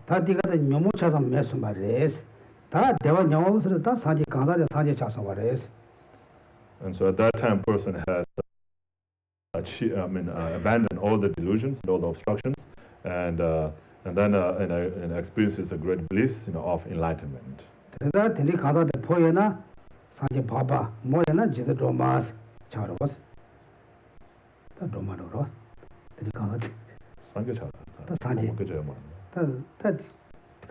다 디가다 묘모 차서 매수 말레스 다 대화 영어부터 다 사지 강사대 사지 차서 말레스. And so at that time, person has abandoned all the delusions and all the obstructions, and then experiences a great bliss, of enlightenment. 그래서 딘디 강사대 포에나 사지 봐봐 뭐에나 지도 로마스 차로스. 다 로마로 딘디 강사대 상계 차. 다 상계. 그죠 뭐. 다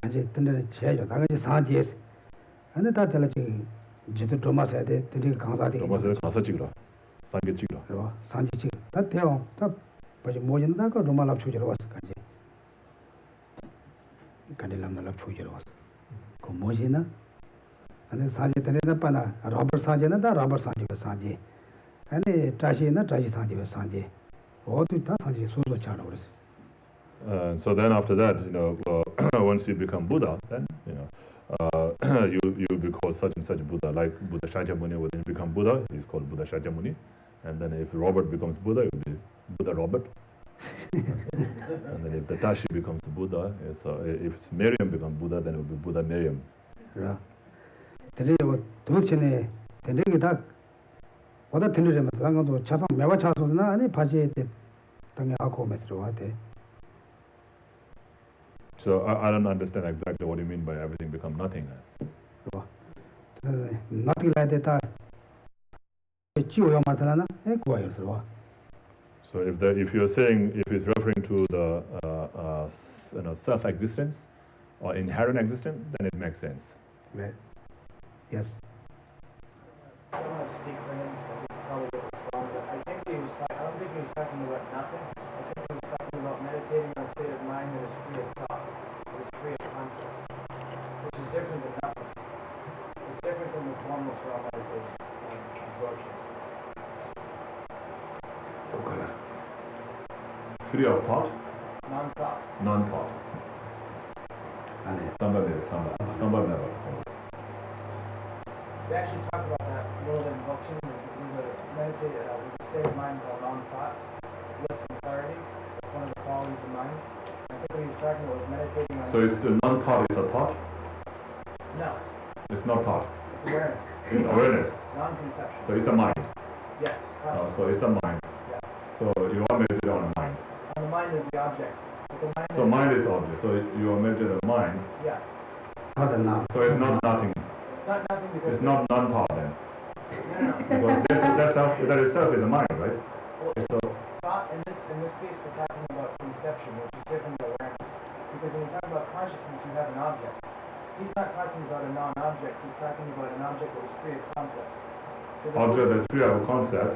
같이 딘디 제죠. 다 같이 사지에서. 근데 다 들지 지도 로마스 해야 돼. 딘디 강사대. 로마스 가서 찍으라. 상계 찍으라. 그리고 산지 찍. 다 대용. 다 뭐지 뭐진다 그 로마 랍 추지로 왔어. 같이. 간딜람나 랍 추지로 왔어. 그 뭐지나? 아니 사지 때는 빠나 로버트 사지는 다 로버트 사지가 사지. 아니 트라시나 트라시 사지가 사지. 어디 다 사지 소소 차로 그랬어. So then after that, once you become Buddha, then you be called such and such Buddha. Like Buddha Shakyamuni, when you become Buddha, he's called Buddha Shakyamuni. And then if Robert becomes Buddha, it will be Buddha Robert. And then if the Tashi becomes Buddha, if Miriam becomes Buddha, then it will be Buddha Miriam. 그래. 드리고 도대체네 드리게 다 보다 드리려면 당가도 차상 매와 차소나 아니 바지에 당에 하고 메스로 와대. So I don't understand exactly what you mean by everything become nothingness. nothing like that. 지오요 말하나? 그거예요, 서로. So if you're saying, if it's referring to the self-existence or inherent existence, then it makes sense. Right. Yes. I don't want to speak for him, but he probably get this wrong, but I don't think he was talking about nothing. I think he was talking about meditating on a state of mind that is free of thought, that is free of concepts, which is different than nothing. It's different from the formless raw meditation and absorption. Free of thought? Non-thought. Non-thought. Somebody never. We actually talk about that world of absorption. There's a state of mind called non-thought, bliss and clarity. That's one of the qualities of mind. I think what he was talking about was meditating on. So the non-thought is a thought? No. It's not thought. It's awareness. It's awareness. Non-conceptual. So it's a mind. Yes. So it's a mind. Yeah. So you are meditating on a mind. And the mind is the object. But the mind So is, mind is object. So you are meditating on mind. Yeah. So it's not nothing. It's not nothing because It's not non-thought then. No. Because that itself is a mind, right? Well, So thought in this case we're talking about conception, which is different than awareness. Because when we talk about consciousness, you have an object. He's not talking about a non-object. He's talking about an object that is free of concepts. object that's free of a concept,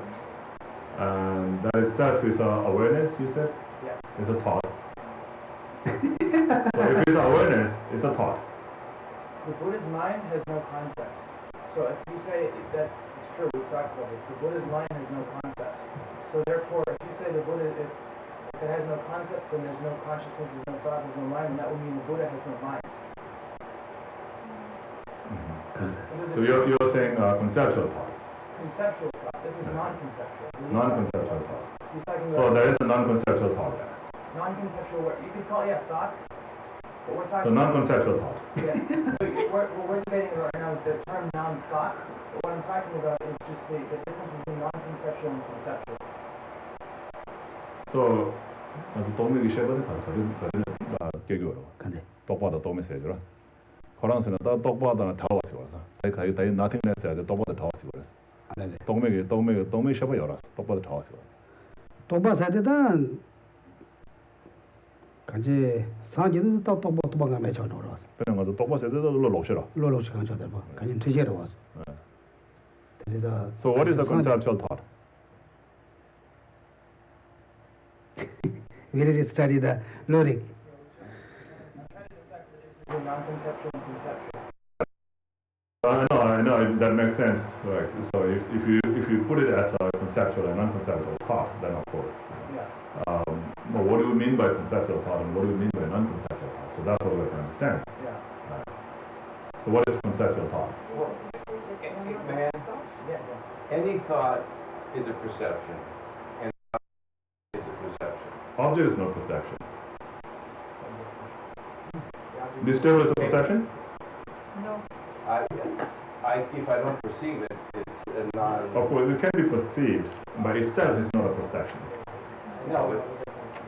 and that itself is awareness, you said? Yeah. It's a thought. So if it's awareness, it's a thought. The Buddha's mind has no concepts. So if you say it's true, we've talked about this. The Buddha's mind has no concepts. So therefore, if you say the Buddha, if it has no concepts, then there's no consciousness, there's no thought, there's no mind, and that would mean the Buddha has no mind. So you're saying conceptual thought. Conceptual thought. This is non-conceptual. Non-conceptual thought. He's talking about. So there is a non-conceptual thought. Non-conceptual, you could call it thought, but we're talking. So non-conceptual thought. Yeah. So what we're debating right now is the term non-thought. But what I'm talking about is just the difference between non-conceptual and conceptual. So, 아주 동맥이 쉐버드 가든 깨교로. 근데 똑바다 동맥 세주라. 코랑스는 다 똑바다 다 왔어 와서. 다 nothingness 해야 돼. 똑바다 다 왔어 그랬어. 안에 동맥 쉐버 열었어. 똑바다 다 왔어. 도바 사대단 간지 상지도 또 도바가 매쳐 놓으라서 그냥 가서 똑바 세대도 놓으시라. 로로시 간저들 봐 간지 드시러 와서 그래서 So what is the conceptual thought? we did study the logic. The non-conceptual and conceptual. I know, that makes sense. Right. So if you put it as a conceptual and non-conceptual thought, then of course. Yeah. But what do you mean by conceptual thought and what do you mean by non-conceptual thought? So that's what we have to understand. Yeah. So what is conceptual thought? Well, man, any thought is a perception, and is a perception. Object is not perception. This table is a perception? No. If I don't perceive it, it's a non. Of course, it can be perceived, but itself is not a perception. No,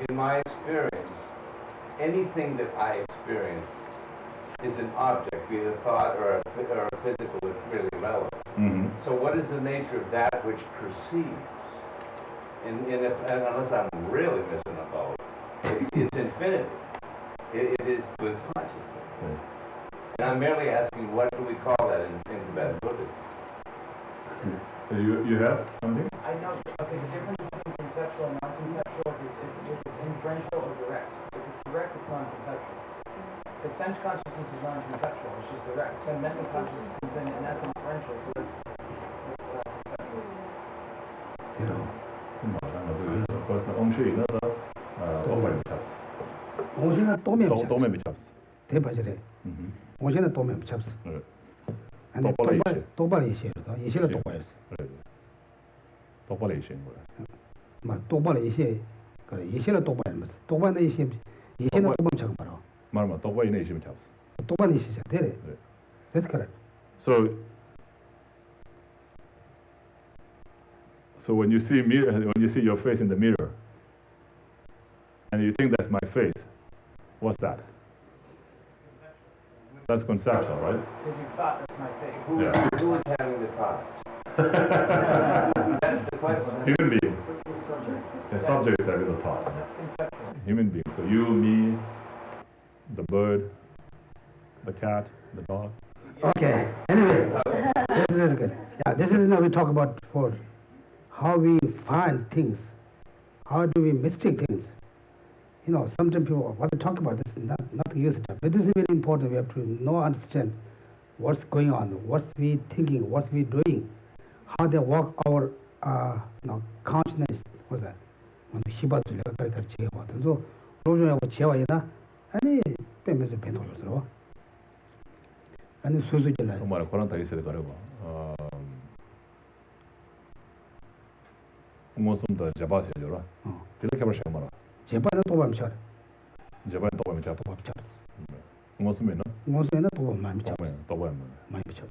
in my experience, anything that I experience is an object, be it a thought or a physical. It's really relevant. Mm-hmm. So, what is the nature of that which perceives? And unless I'm really missing a boat, it's infinity. It is bliss consciousness. Yeah. And I'm merely asking, what do we call that in Tibetan Buddhism? You have something? I know. Okay, the difference between conceptual and non-conceptual if it's inferential or direct. If it's direct, it's non-conceptual. The sense consciousness is non-conceptual. It's just direct. Then mental consciousness comes in, and that's inferential. So that's conceptual. Of course, the Ongshu is not the 오시나 도매 도매 미쳤어. 대바지래. Mm-hmm. 오시나 도매 미쳤어. 네. 아니 똑바로 이시. 똑바로 이시에서 이시를 이시. 똑바로 했어. 그래. 똑바로 이시인 거야. 막 똑바로 이시 그래 이시를 똑바로 했어. 똑바로 이시 이시는 똑바로 잠깐 봐라. 말만 똑바로 이내 이시면 잡았어. 똑바로 이시자. 되래. 네. That's correct. So when you see your face in the mirror, and you think that's my face, what's that? That's conceptual, right? Because you thought that's my face. Yeah. Who is having the thought? That's the question. Human being. Subject. The subject is having the thought. That's conceptual. Human being. So you, me, the bird, the cat, the dog. Okay. Anyway, this is good. Yeah, this is now we talk about for how we find things, how do we mistake things. You know, sometimes people what they talk about this is nothing useful. But this is very important. We have to know, understand what's going on, what's we thinking, what's we doing, how they work our consciousness. What's that? When we shiba to level karchi about so rojo ya chewa ina ani pemezo pentolosro. Ani suzu jela. 정말 고란타 있어야 되고. 응원숨도 잡아서 해줘라. 이렇게 해볼 시간 많아. 제반에 도밤 쳐. 제발 또밤이 잡아. 도밤 쳐. 응원숨에는 응원수에는 도밤 많이 쳐. 또밤. 많이 쳐.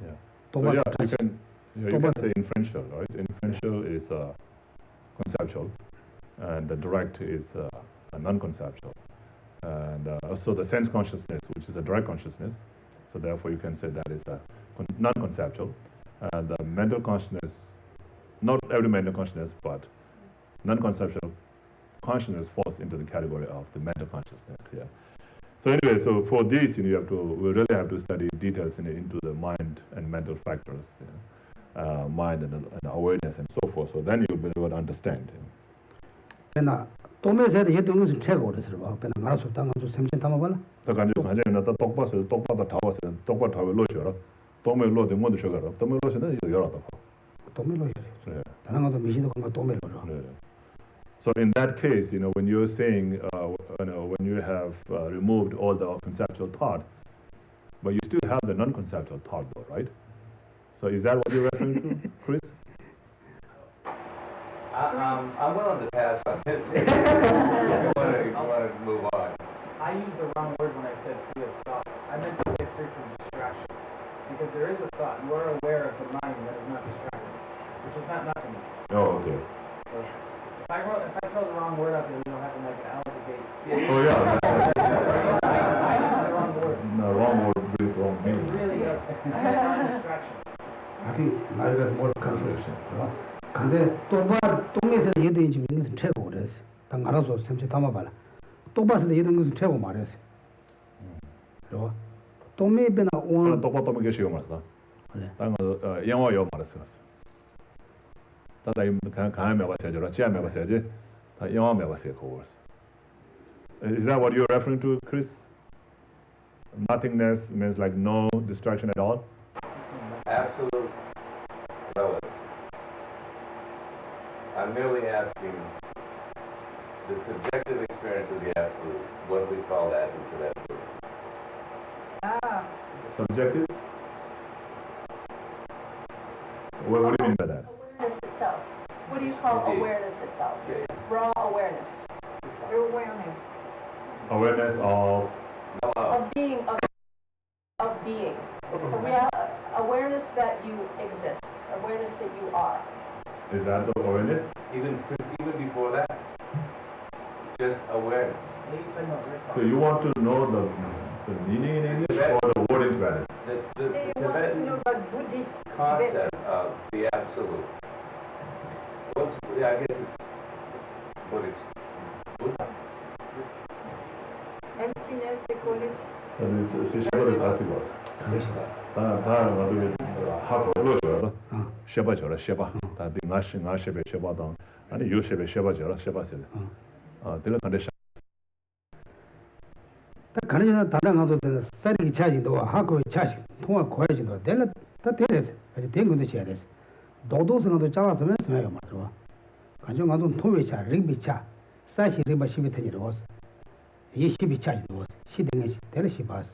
Yeah. So 도밤 yeah, you can say inferential, right? Inferential is conceptual, and the direct is a non-conceptual. And also the sense consciousness, which is a direct consciousness. So therefore you can say that is a non-conceptual. And the mental consciousness, not every mental consciousness, but non-conceptual consciousness falls into the category of the mental consciousness. Yeah. So anyway, so for this, we really have to study details into the mind and mental factors, mind and awareness and so forth. So then you'll be able to understand. 배나 도매세도 해도 무슨 책고 그래서 봐. 배나 알아서 당한도 샘신 담아 봐라. 더 간주 나다 똑바서 똑바다 다 왔어. 똑바 다 놓으셔라. 도매 놓대 모두 쇼가라. 도매 놓으시는 이거 열어다. 도매로 해. 네. 다른 것도 미시도 건가 도매로. 네. So in that case, when you're saying, when you have removed all the conceptual thought, but you still have the non-conceptual thought, though, right? So is that what you're referring to, Chris? I'm willing to pass on this. If you want to move on. I used the wrong word when I said free of thoughts. I meant to say free from distraction. Because there is a thought. You are aware of the mind that is not distracted, which is not nothingness. Oh, okay. So Oh yeah. the wrong word. No, wrong word brings wrong It meaning. really does. Distraction. I think now you got more confusion. 간데 똥에서 예도 지금 이것은 최고 그랬어. 당 알아서 sem체 담아봐라. 똥밭에서 예던 것은 최고 말했어. 그리고 똥매배나 오늘 온 똑바로 계시고 말았어. 네. 다른 거 영어 요 말았어. 다다 그냥 강한 몇 봤어야죠. 지하 몇 봤어야지. 다 영어 몇 봤어요. 그거. Is that what you're referring to, Chris? Nothingness means like no distraction at all? Absolute relative. I'm merely asking the subjective experience of the absolute. What do we call that in Tibetan Buddhism? Subjective? What do you mean by that? Awareness itself. What do you call Indeed. awareness itself? Okay. Raw awareness. Awareness. Awareness of No, Of being. Awareness that you exist. Awareness that you are. is that the awareness? even before that, just awareness. I think he's talking about Rick. So you want to know the meaning in English or the word in Tibetan? The They want to Tibetan know about Buddhist concept of the absolute. I guess it's what it's Buddha. emptiness, they call it. 쉐바를 가지고 다 가지고 하고 올려줘요. 쉐바 줘라 쉐바. 다 나 쉐베 쉐바다. 아니 요 쉐베 쉐바 줘라 쉐바세. 들어간데 딱 가는 전에 다른 가서 쌀이 차진도 하고 차식 통화 거야진도 내가 다 되랬어. 아주 된 것도 해야 됐어. 도도성도 작아서면 생각이 막 들어. 간중 가서 통외차 링비차 사시 리바 시비트니로 왔어. 이 시비차진도 시등에 대를 시바스.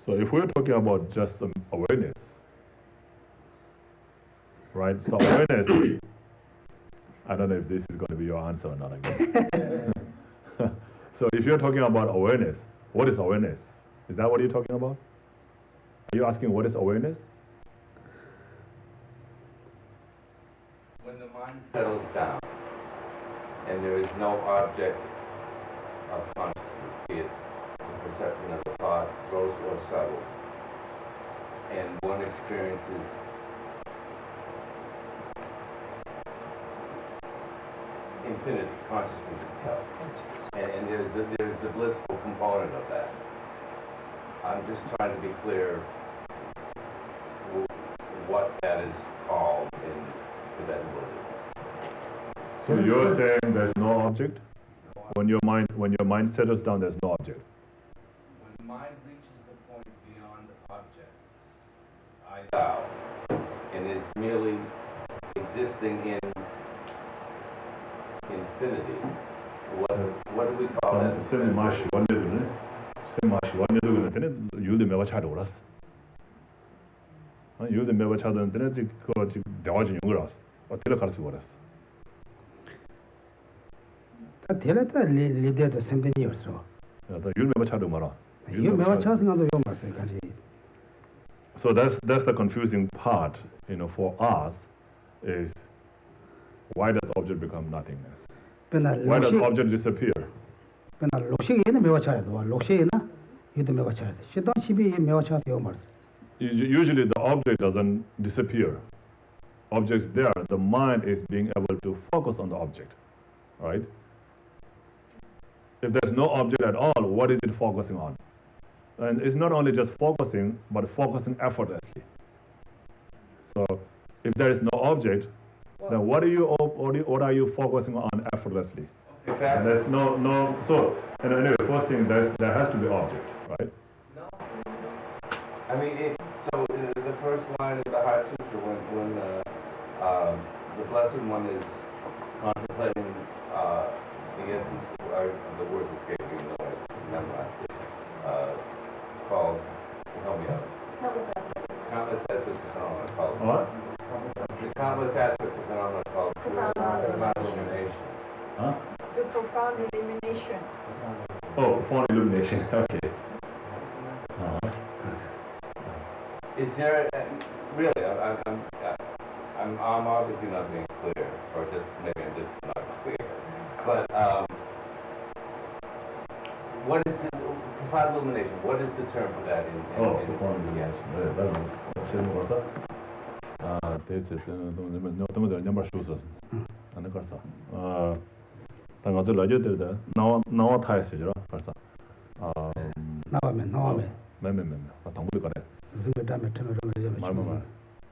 So if we're talking about just some awareness, right? So awareness, I don't know if this is going to be your answer or not again. So if you're talking about awareness, what is awareness? Is that what you're talking about? Are you asking what is awareness? When the mind settles down and there is no object of consciousness, be it the perception of a thought, gross or subtle, and one experiences infinity, consciousness itself, and there's the blissful component of that. I'm just trying to be clear what that is called in Tibetan Buddhism. So you're saying there's no object? When your mind settles down, there's no object. When mind reaches the point beyond objects, I thou, and is merely existing in infinity, what do we call that? 쌤 맛이 원래도는 쌤 맛이 원래도 그런데는 유대 매바 차도 올랐어. 유대 매바 차도는 때는 지금 그거 지금 대화진 용을 왔어. 어떻게 가르쳐 버렸어. 다 되랬다 리데도 샘든이었어. 야, 유대 매바 차도 말아. 이 매화 차승가도 요 말씀 가지. So that's the confusing part, for us, is why does object become nothingness? 맨날 Why does 록시 object disappear? 맨날 록시에는 매화 차야 돼. 록시에는 이도 매화 차야 돼. 시당 시비 매화 차서 요 말씀. Usually the object doesn't disappear. Object's there. The mind is being able to focus on the object, right? If there's no object at all, what is it focusing on? And it's not only just focusing, but focusing effortlessly. So if there is no object, then what are you focusing on effortlessly? If And that's, there's no. So anyway, first thing there has to be object, right? I mean, so the first line of the Heart Sutra, when the Blessed One is contemplating the essence of the words escaping me, noise, memorized it, called, help me out, countless aspects of phenomena called, What? the countless aspects of phenomena called profound illumination. Huh? The profound illumination. Oh, phone illumination. Okay. Is there really? I'm obviously not being clear, or just maybe I'm just not clear. But what is the profound illumination? What is the term for that? Profound illumination. 네, 나는 질문 걸어서 대체 너무 number shows 안 걸어서 당가도 라디오들다 나와 타이스죠. 그래서 나와면 매매매 당부도 거래. 그다음에 말만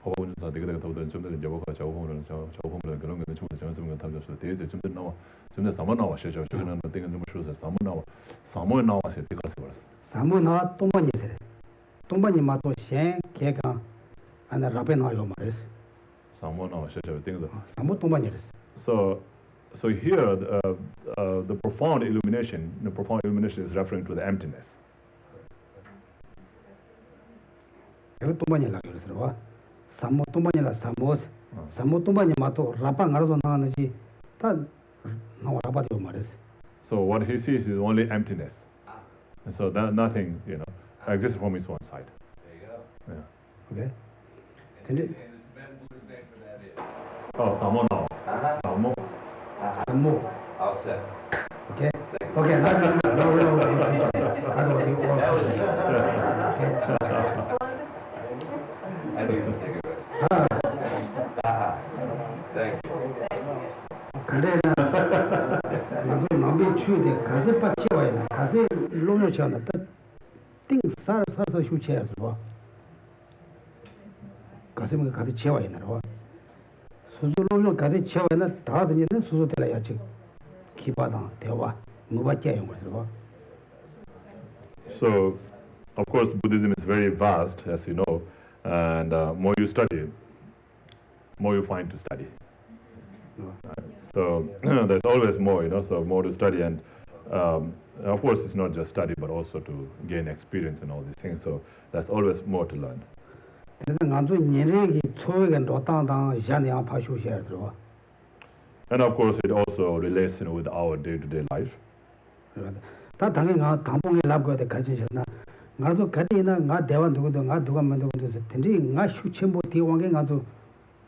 법원에서 되게 더더 좀 여보가 저보면 그런 거는 좀 전수는 탐졌어. 대체 좀 나와. 좀 사모 나와 시죠. 저는 되게 너무 싫어서 사모 나와서 되게 갔어. 사모 나와 동반이세. 동반이 마도 셴 개가 안에 라베 나요 말이스. 사모 나와 시죠. 되게 사모 동반이스. So here the profound illumination is referring to the emptiness. 그 동반이라 그래서 봐. 사모 동반이라 사모 동반이 마도 라방 알아서 나가는지 다 나와라바디오 말이스. So what he sees is only emptiness. And so that nothing, exists from his one side. There you go. Yeah. 오케이. And the Tibetan Buddhist name for that is? Samo now. Samo. 사모. All set. 오케이. 오케이. 나. I need to take a rest. Thank you. 그래나 나도 남비 추데 가세 빠치와야 가세 로뇨 쳐나 띵 살살 휴체야서 봐 가세면 가세 쳐와야 봐 수수 로뇨 가세 쳐와야 다 되는 수수 될야 지 기바다 대화 무바째 용거서 봐. So of course Buddhism is very vast, as you know, and more you study, more you find to study. Right? So there's always more, so more to study, and of course it's not just study but also to gain experience and all these things, so there's always more to learn. And of course it also relates with our day-to-day life. 다 당연히 당봉에 랍거데 가르치셨나 나서 가디나 나 대화 누구도 나 누가 만들고도 텐지 나 휴침보 대왕에 가서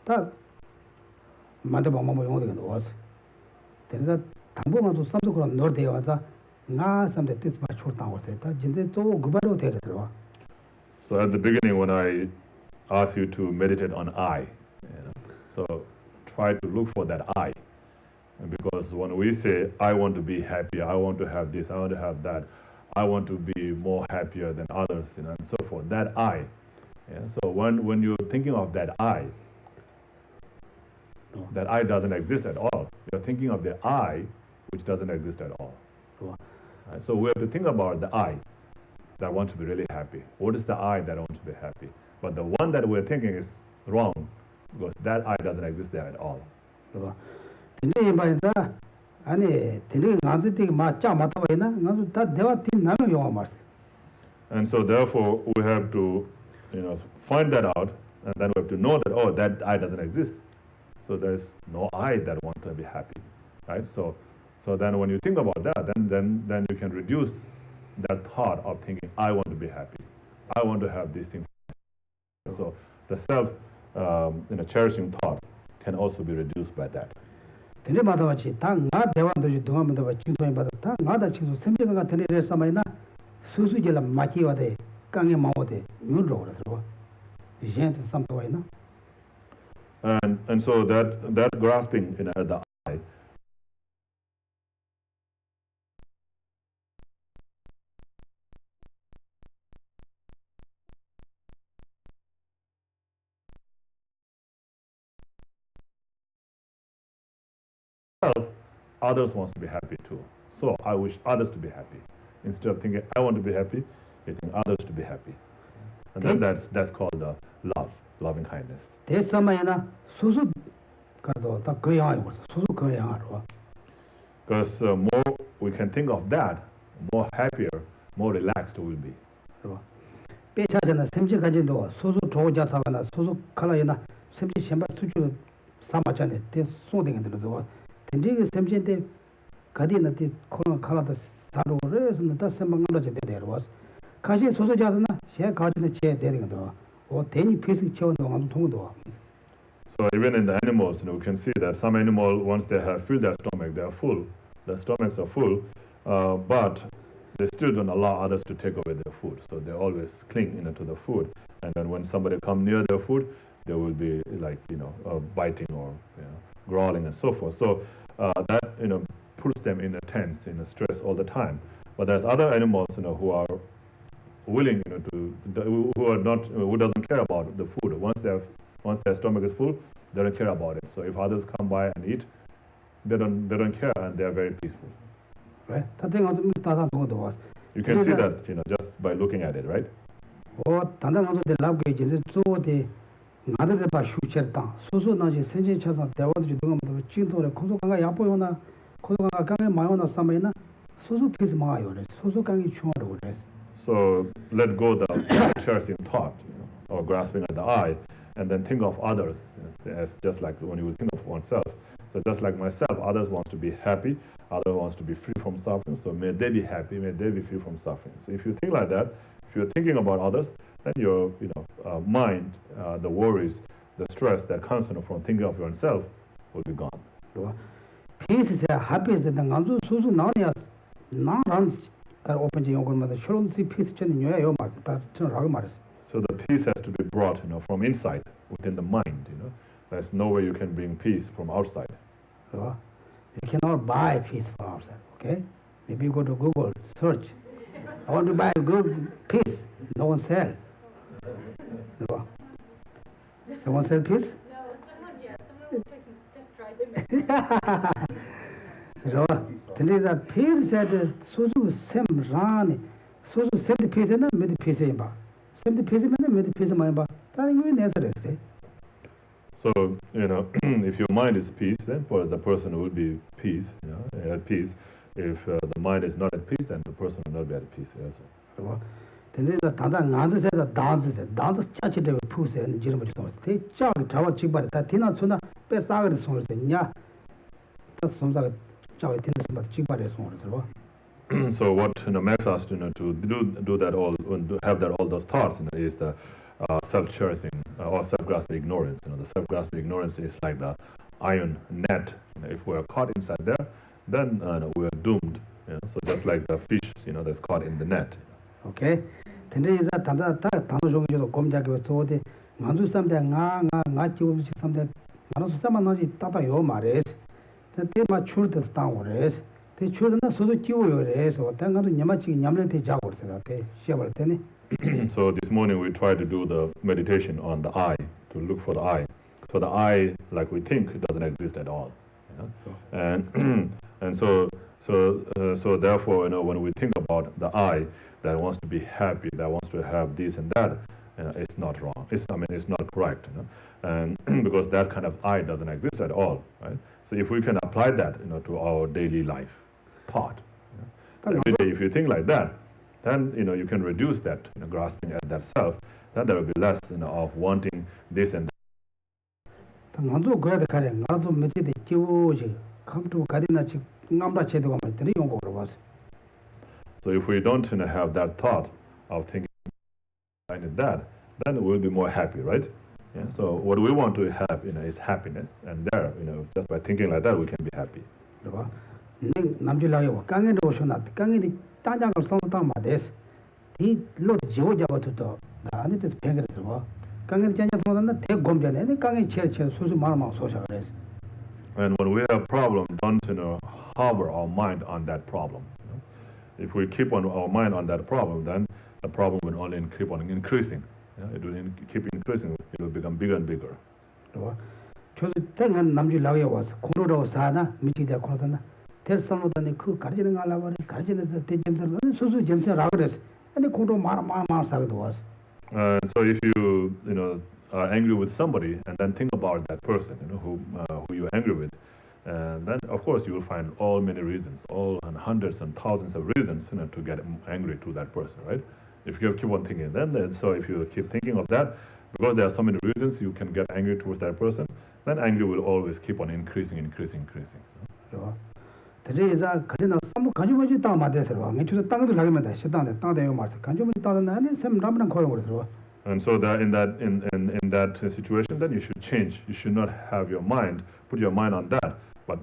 다 만들 방법 뭐 용어도 나와서 그래서 당봉아도 삼속으로 노르대 와서 나 삼대 뜻 맞출 당 왔다 진짜 또 그바로 되더라고. So at the beginning when I asked you to meditate on I, so try to look for that I. Because when we say, I want to be happy, I want to have this, I want to have that, I want to be more happier than others, and so forth, that I. So when you're thinking of that I doesn't exist at all. You're thinking of the I, which doesn't exist at all. Right? So we have to think about the I that wants to be really happy. What is the I that wants to be happy? But the one that we're thinking is wrong, because that I doesn't exist there at all. 근데 말이다 아니 되는 나한테 맞자 맞다 봐이나 나도 다 대화 팀 나면 용어 말스. And so therefore we have to find that out, and then we have to know that that I doesn't exist. So there's no I that wants to be happy, right? So then when you think about that, then you can reduce that thought of thinking I want to be happy, I want to have this thing. So the self cherishing thought can also be reduced by that. 근데 마다마치 다 나 대화도 동안마다 진통이 받아 다 나다 친구 semjega 같은 데 사마이나 수수질라 마치와데 강에 마오데 뉴로 그래서 이제한테 삼도와이나. And so that grasping at the I others wants to be happy too. So I wish others to be happy. Instead of thinking I want to be happy, you think others to be happy. And then that's called loving kindness. 대사마이나 수수 가도 다 거양하고 수수 거양하러. Because more we can think of that, more happier, more relaxed we'll be. 빼차잖아 semje 가진도 수수 조자 사가나 수수 칼라이나 semje 셴바 수주 사마잖아 대 소등에 들어서 근데 semje 가디나 대 코로나 칼라다 사로를 다 sem방으로 제대로 와서 가시 소소자드나 제 가지는 제 되는 거. 어 대니 피스 채원도 안 통도. So even in the animals, we can see that some animal once they have filled their stomach, they are full. Their stomachs are full, but they still don't allow others to take away their food. So they always cling, to the food. And then when somebody come near their food, they will be like, biting or growling and so forth. So that, puts them in a tense, in a stress all the time. But there's other animals, who are willing, who doesn't care about the food. Once their stomach is full, they don't care about it. So if others come by and eat, they don't care, and they are very peaceful. Right? You can see that, just by looking at it, right? Oh, the love gauge is so the other by Shucherta. So now she sent each other, there was you doing the Chinto, Kozanga Yapoyona, Kozanga Kanga Mayona Samena, so piece Mayo, so can you show. So let go the cherishing thought, or grasping at the eye, and then think of others as just like when you would think of oneself. So just like myself, others want to be happy, others wants to be free from suffering. So may they be happy, may they be free from suffering. So if you think like that, if you're thinking about others, then your mind, the worries, the stress that comes from thinking of yourself will be gone. Peace is a happiness that the Ganzu Susu Nanias not runs open the shouldn't see peace in your So the peace has to be brought, from inside, within the mind. There's no way you can bring peace from outside. You cannot buy peace from outside. Okay? Maybe you go to Google, search. I want to buy a good piece. No one sell. Someone sell piece? No, someone will try to make Tenley the piece said Suzu Sem Rani. Suzu sell the piece and made the piece in bar. Send the piece and made the piece in my bar. That you necessary. So, if your mind is peace, then for the person will be peace, at peace. If the mind is not at peace, then the person will not be at peace also. Then the Tanda said the dance church they will push and German. They jog travel cheap, but that Tina Suna, best agri songs and that's some sort of jog tennis, but cheaper songs. So what makes us to do that all, to have that all those thoughts, is the self-cherishing or self-grasping ignorance. The self-grasping ignorance is like the iron net. If we are caught inside there, then we are doomed. So just like the fish, that's caught in the net. Okay. Tenley is that Tanda Tano Gomjak was told the Mandu something not you something. Manusamaji Tata Yomares. That they mature the downwards. The children are so curious or Tanga to Yamachi Yamati Jaguars. So this morning we try to do the meditation on the eye, to look for the eye. So the eye, like we think, doesn't exist at all. And so therefore, when we think about the eye that wants to be happy, that wants to have this and that, it's not wrong. It's not correct. And because that kind of eye doesn't exist at all, right? So if we can apply that, to our daily life part, every day, if you think like that, then you can reduce that grasping at that self. Then there will be less of wanting this and that. So if we don't have that thought of thinking that, then we'll be more happy, right? Yeah. So what we want to have is happiness, and there, just by thinking like that, we can be happy. And when we have a problem, don't harbor our mind on that problem. If we keep on our mind on that problem, then the problem will only keep on increasing. It will keep increasing. It will become bigger and bigger. So if you are angry with somebody and then think about that person who you're angry with, then of course you will find all many reasons, hundreds and thousands of reasons to get angry to that person, right? If you keep on thinking, then so if you keep thinking of that, because there are so many reasons you can get angry towards that person, then anger will always keep on increasing. Today is a Kadina, some Kanjumaji Tama, into the tongue to Lagmenta, sit down the Tanda Mars, Kanjumaji Tana, and some Raman Koyam. And so that in that situation, then you should change. You should not have your mind, put your mind on that, but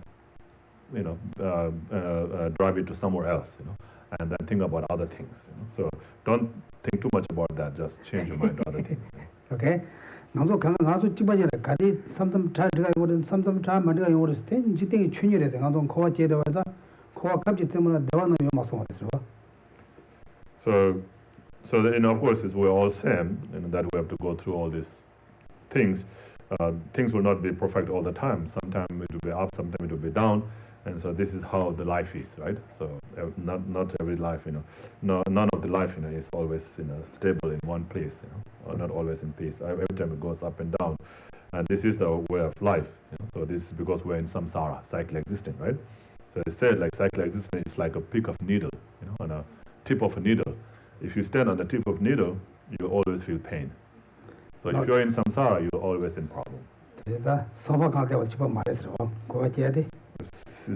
drive it to somewhere else. and then think about other things. So don't think too much about that. Just change your mind to other things. Okay? 나도 강가 나도 집어지래. 가디 sometimes try to go sometimes try 만들어 용어를 때 지탱이 춘이래. 나도 코와 제대로다. 코와 갑지 때문에 대화는 요 마송 그랬어. So of course, we're all same, that we have to go through all these things. Things will not be perfect all the time. Sometimes it will be up, sometimes it will be down, and so this is how the life is, right? So not every life, none of the life, is always, stable in one place, or not always in peace. Every time it goes up and down, and this is the way of life. So this is because we're in samsara, cycle existing, right? So it said like cycle existing is like a peak of needle, on a tip of a needle. If you stand on the tip of needle, you always feel pain. So if you're in samsara, you're always in problem. It's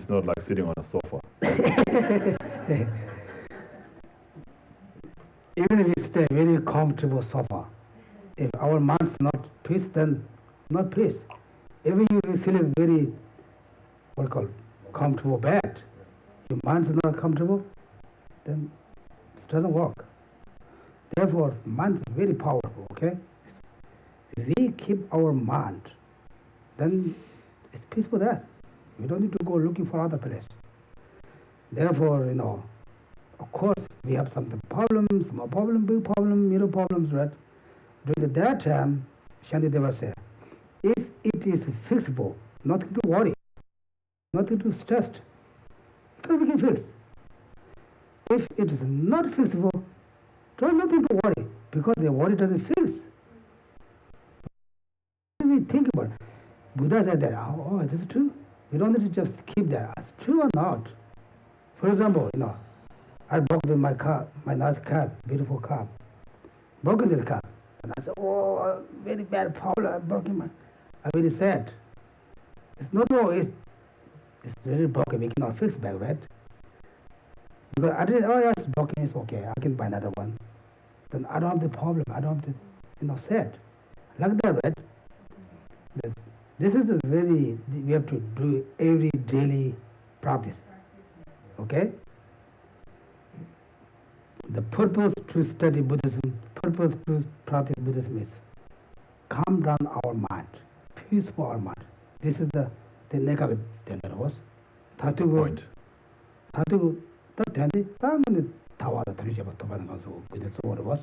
not like sitting on a sofa. Even if we stay very comfortable sofa, if our mind's not peace, then not peace. Even if you feel very, comfortable bed, your mind's not comfortable, then it doesn't work. Therefore, mind is very powerful, okay? If we keep our mind, then it's peaceful there. We don't need to go looking for other place. Therefore, of course, we have some problems, small problem, big problem, middle problems, right? During that time, Shantideva said, if it is fixable, nothing to worry, nothing to stress, because we can fix. If it is not fixable, there's nothing to worry, because the worry doesn't fix. We think about it. Buddha said that, oh, this is true. We don't need to just keep that. It's true or not. For example, I broke my car, my nice car, beautiful car. Broken this car. And I said, oh, very bad problem. I broke my. I'm very sad. It's not no, it's really broken. We cannot fix back, right? Because I did, oh yes, broken is okay. I can buy another one. Then I don't have the problem. I don't have the, sad. Like that, right? This is a very, we have to do every daily practice. Okay? The purpose to study Buddhism, purpose to practice Buddhism is calm down our mind, peaceful our mind. This is the 내가 된다는 것. Point. 다투고 딱 되는데 다음에 다 와서 들으셔봐 또 받는 거서 그때 써보는 것.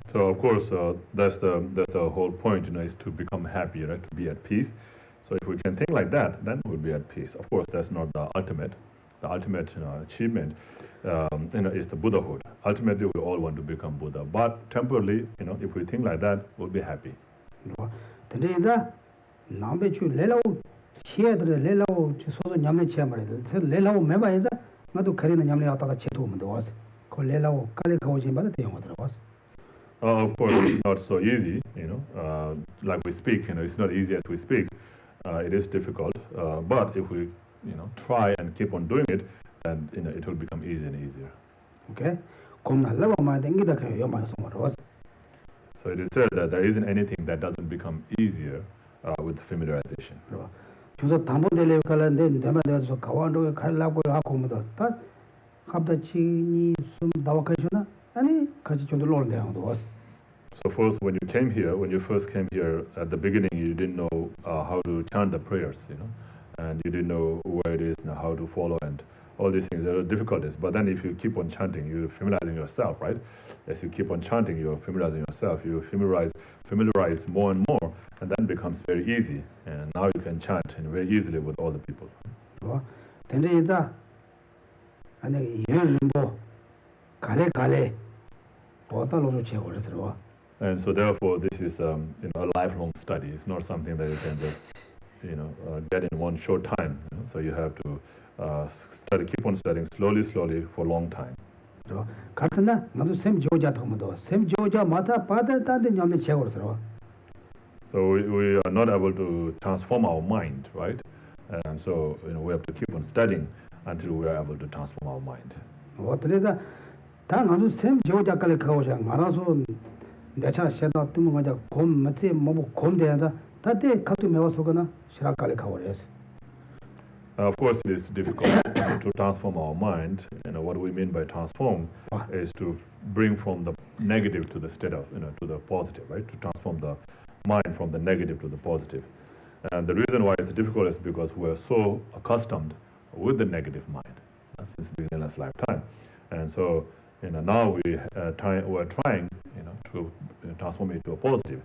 So of course, that's the whole point, is to become happy, right? To be at peace. So if we can think like that, then we'll be at peace. Of course, that's not the ultimate. The ultimate achievement, is the Buddhahood. Ultimately, we all want to become Buddha. But temporarily, if we think like that, we'll be happy. 근데 이제 남배 주 레라우 치에들 레라우 소소 냠내 치에 말이야. 레라우 매바 이제 나도 거리는 냠내 왔다가 치도 오면 와서 그 레라우 깔리 가오지 말아 대용 들어와서. Of course, it's not so easy, like we speak, it's not easy as we speak. It is difficult, but if we, try and keep on doing it, then, it will become easier and easier. Okay? So it is said that there isn't anything that doesn't become easier with familiarization. 주소 담보될 갈는데 내가 내서 가wan도 갈라고 하고 뭐다. 다 갑다치니 숨 나와가시나? 아니 같이 좀 놀러 온대요. So first, when you first came here, at the beginning, you didn't know how to chant the prayers, and you didn't know where it is and how to follow and all these things. There are difficulties. But then if you keep on chanting, you're familiarizing yourself, right? As you keep on chanting, you're familiarizing yourself. You familiarize more and more, and then it becomes very easy. And now you can chant very easily with all the people. 근데 이제 아니 이현림보 갈래 어디로 제거를 들어와. And so therefore, this is a lifelong study. It's not something that you can just get in one short time. So you have to keep on studying slowly for a long time. 같은 날 나도 샘 조자 통도 샘 조자 마다 받았다는데 냠내 제거를 들어와. So we are not able to transform our mind, right? And so we have to keep on studying until we are able to transform our mind. 어떻게다 다 나도 샘 조자까지 가오자 말아서 내차 세다 뜨면 가자 곰 맞지 뭐 곰대야다 다때 갑자기 매워서거나 시락까지 가오래서. Of course, it is difficult to transform our mind. What we mean by transform is to bring from the negative to the state of, to the positive, right? To transform the mind from the negative to the positive. And the reason why it's difficult is because we're so accustomed with the negative mind since beginner's lifetime. And so, now we're trying, to transform it to a positive.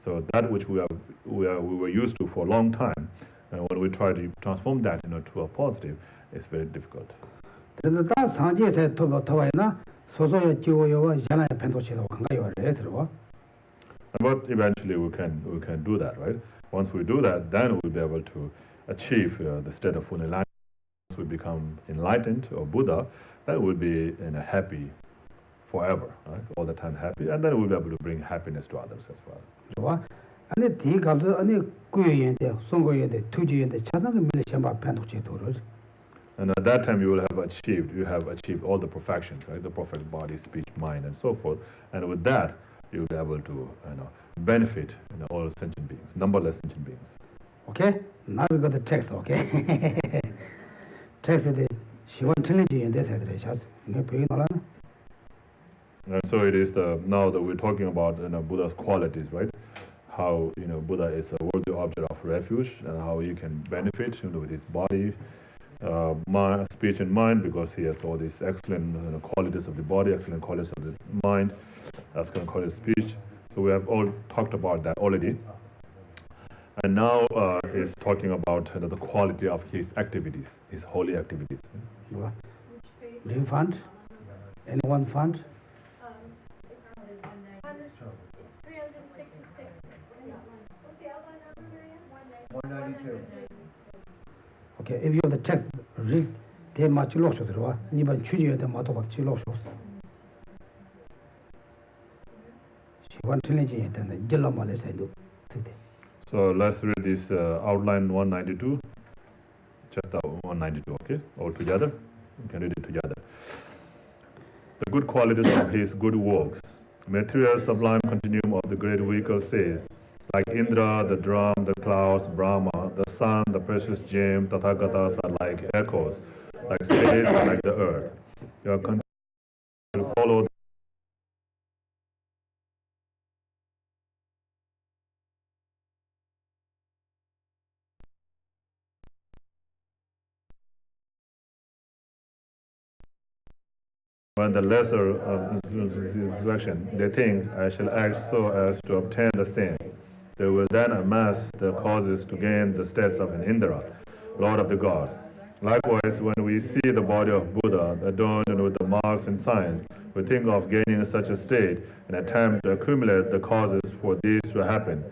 So that which we were used to for a long time, and when we try to transform that, to a positive, it's very difficult. 그래서 다 상지에서 더와이나 소소의 지고요와 전에 펜도치도 건가요 들어. But eventually we can do that, right? Once we do that, then we'll be able to achieve the state of enlightenment. Once we become enlightened or Buddha, then we'll be happy forever, right? All the time happy, and then we'll be able to bring happiness to others as well. 좋아. 아니 뒤가서 아니 구여인데 송고인데 투지인데 차상의 밀레 셴바 펜도치 도를. And at that time you have achieved all the perfections, right? The perfect body, speech, mind, and so forth. And with that, you'll be able to benefit all sentient beings, numberless sentient beings. Okay? Now we got the text, okay? text is 시원 틀리지인데 되더래. 샷. 이게 보이 나라나? And so it is now that we're talking about Buddha's qualities, right? How Buddha is a worthy object of refuge, and how he can benefit with his body, mind, speech, and mind, because he has all these excellent qualities of the body, excellent qualities of the mind, excellent qualities of speech. So we have all talked about that already. And now is talking about the quality of his activities, his holy activities. Do you find? Anyone find? It's 366. What's the outline number, Maria? 192. Okay, if you have the text, read 대 맞지 놓으셔 들어와. 이번 취지에 대 맞도 받지 놓으셔. 시원 틀리지에 대한 질러만 해서도 되대. So let's read this outline 192, chapter 192, okay? All together. We can read it together. The good qualities of his good works. Material sublime continuum of the great vehicle says, like Indra, the drum, the clouds, Brahma, the sun, the precious gem, Tathagatas are like echoes, like space, like the earth. You are continuing to follow when the lesser direction, they think, I shall act so as to obtain the same. They will then amass the causes to gain the states of an Indra, Lord of the gods. Likewise, when we see the body of Buddha adorned with the marks and signs, we think of gaining such a state and attempt to accumulate the causes for these to happen.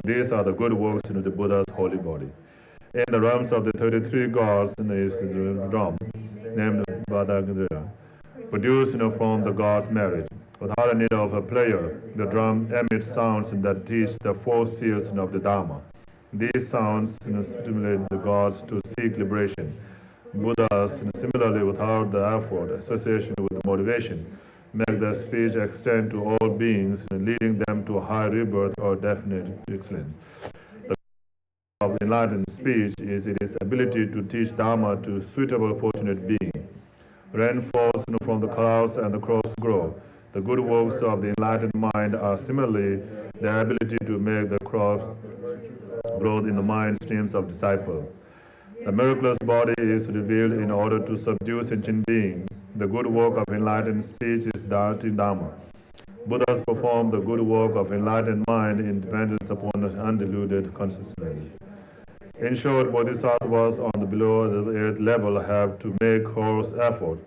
These are the good works in the Buddha's holy body. In the realms of the 33 gods, is the drum, named Badagadra, produced from the gods' marriage. Without a need of a player, the drum emits sounds that teach the four seals of the Dharma. These sounds stimulate the gods to seek liberation. Buddhas, similarly, without the effort, association with motivation, make their speech extend to all beings, leading them to high rebirth or definite excellence. The of enlightened speech is its ability to teach Dharma to suitable fortunate beings. Rain falls from the clouds and the crops grow. The good works of the enlightened mind are similarly the ability to make the crops grow in the mind streams of disciples. The miraculous body is revealed in order to subdue sentient beings. The good work of enlightened speech is Dharma. Buddhas perform the good work of enlightened mind in dependence upon the undiluted consciousness. In short, bodhisattvas on the below the earth level have to make coarse effort.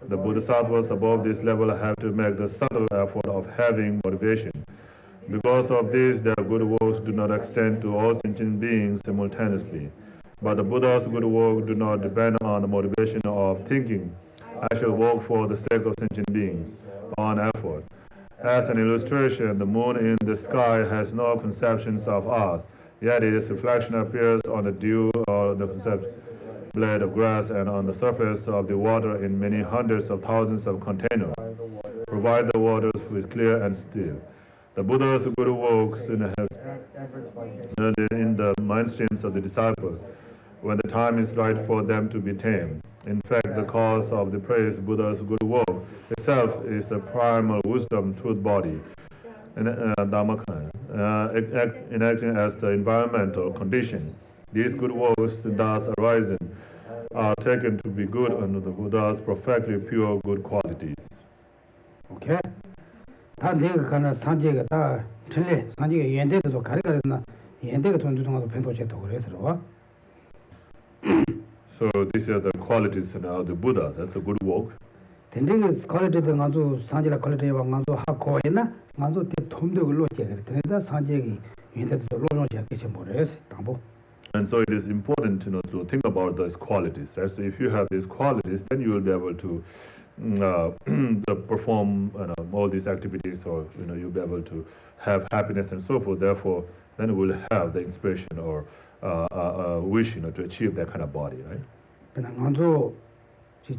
The bodhisattvas above this level have to make the subtle effort of having motivation. Because of this, their good works do not extend to all sentient beings simultaneously. But the Buddha's good work do not depend on the motivation of thinking, I shall work for the sake of sentient beings, on effort. As an illustration, the moon in the sky has no conceptions of us, yet its reflection appears on the dew or the blade of grass and on the surface of the water in many hundreds of thousands of containers. Provide the waters with clear and still. The Buddha's good works in the mind streams of the disciples when the time is right for them to be tamed. In fact, the cause of the praise Buddha's good work itself is the primal wisdom truth body, and Dhammakan, enacting as the environmental condition. These good works thus arising are taken to be good under the Buddha's perfectly pure good qualities. Okay. 다 내가 가는 산지가 다 틀려. 산지가 연대도 가리가리나 연대가 돈주동도 변도제도 그래서. So these are the qualities of the Buddha. That's the good work. 된대가 퀄리티도 가서 산지라 퀄리티와 가서 하고 있나? 가서 때 톰도 걸로 제가 된다 산지가 연대도 로로 제가 모르겠어. 담보. And so it is important to think about those qualities. Right? So if you have these qualities, then you will be able to perform all these activities, or you'll be able to have happiness and so forth. Therefore, then we will have the inspiration or wish to achieve that kind of body, right? 그냥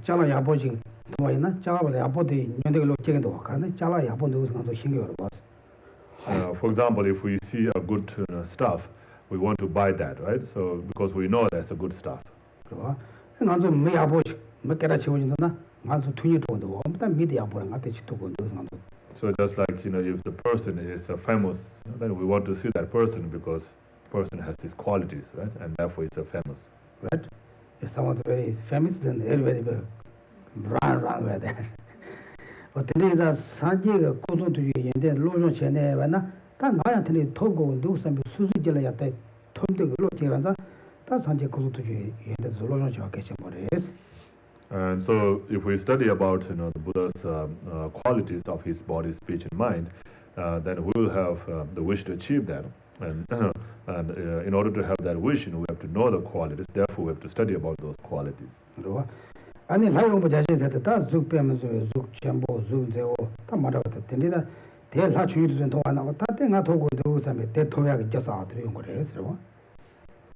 잘라 야보지 더 있나? 잘라 야보도 연대로 제게도 가는 잘라 야보 누구도 신경을 봐. For example, if we see a good stuff, we want to buy that, right? So because we know that's a good stuff. 그거 나도 뭐 야보지 뭐 깨라 치고진다. 나도 돈이 돈도 없다 미디 야보랑 같이 치고 그래서 So just like if the person is famous, then we want to see that person because person has these qualities, right? And therefore it's famous. Right? If someone's very famous, then everybody will run with that. But then there's 산지가 고도주의 연대 로종 전에 왔나? 다 나한테 토고 누구선 수수질을 했다. 톰도 걸로 제가서 다 산지 고도주의 연대 로종 저렇게 모르겠어. And so, if we study about the Buddha's qualities of his body, speech, and mind, then we will have the wish to achieve that. And in order to have that wish, we have to know the qualities. Therefore, we have to study about those qualities. 아니 라이오모 자신한테 다 죽배면서 죽 전부 죽제고 다 말하거든. 근데다 대라 주의도 더 하나 다 땡아 도고 누구서면 대토약이 있어서 들은 거래요.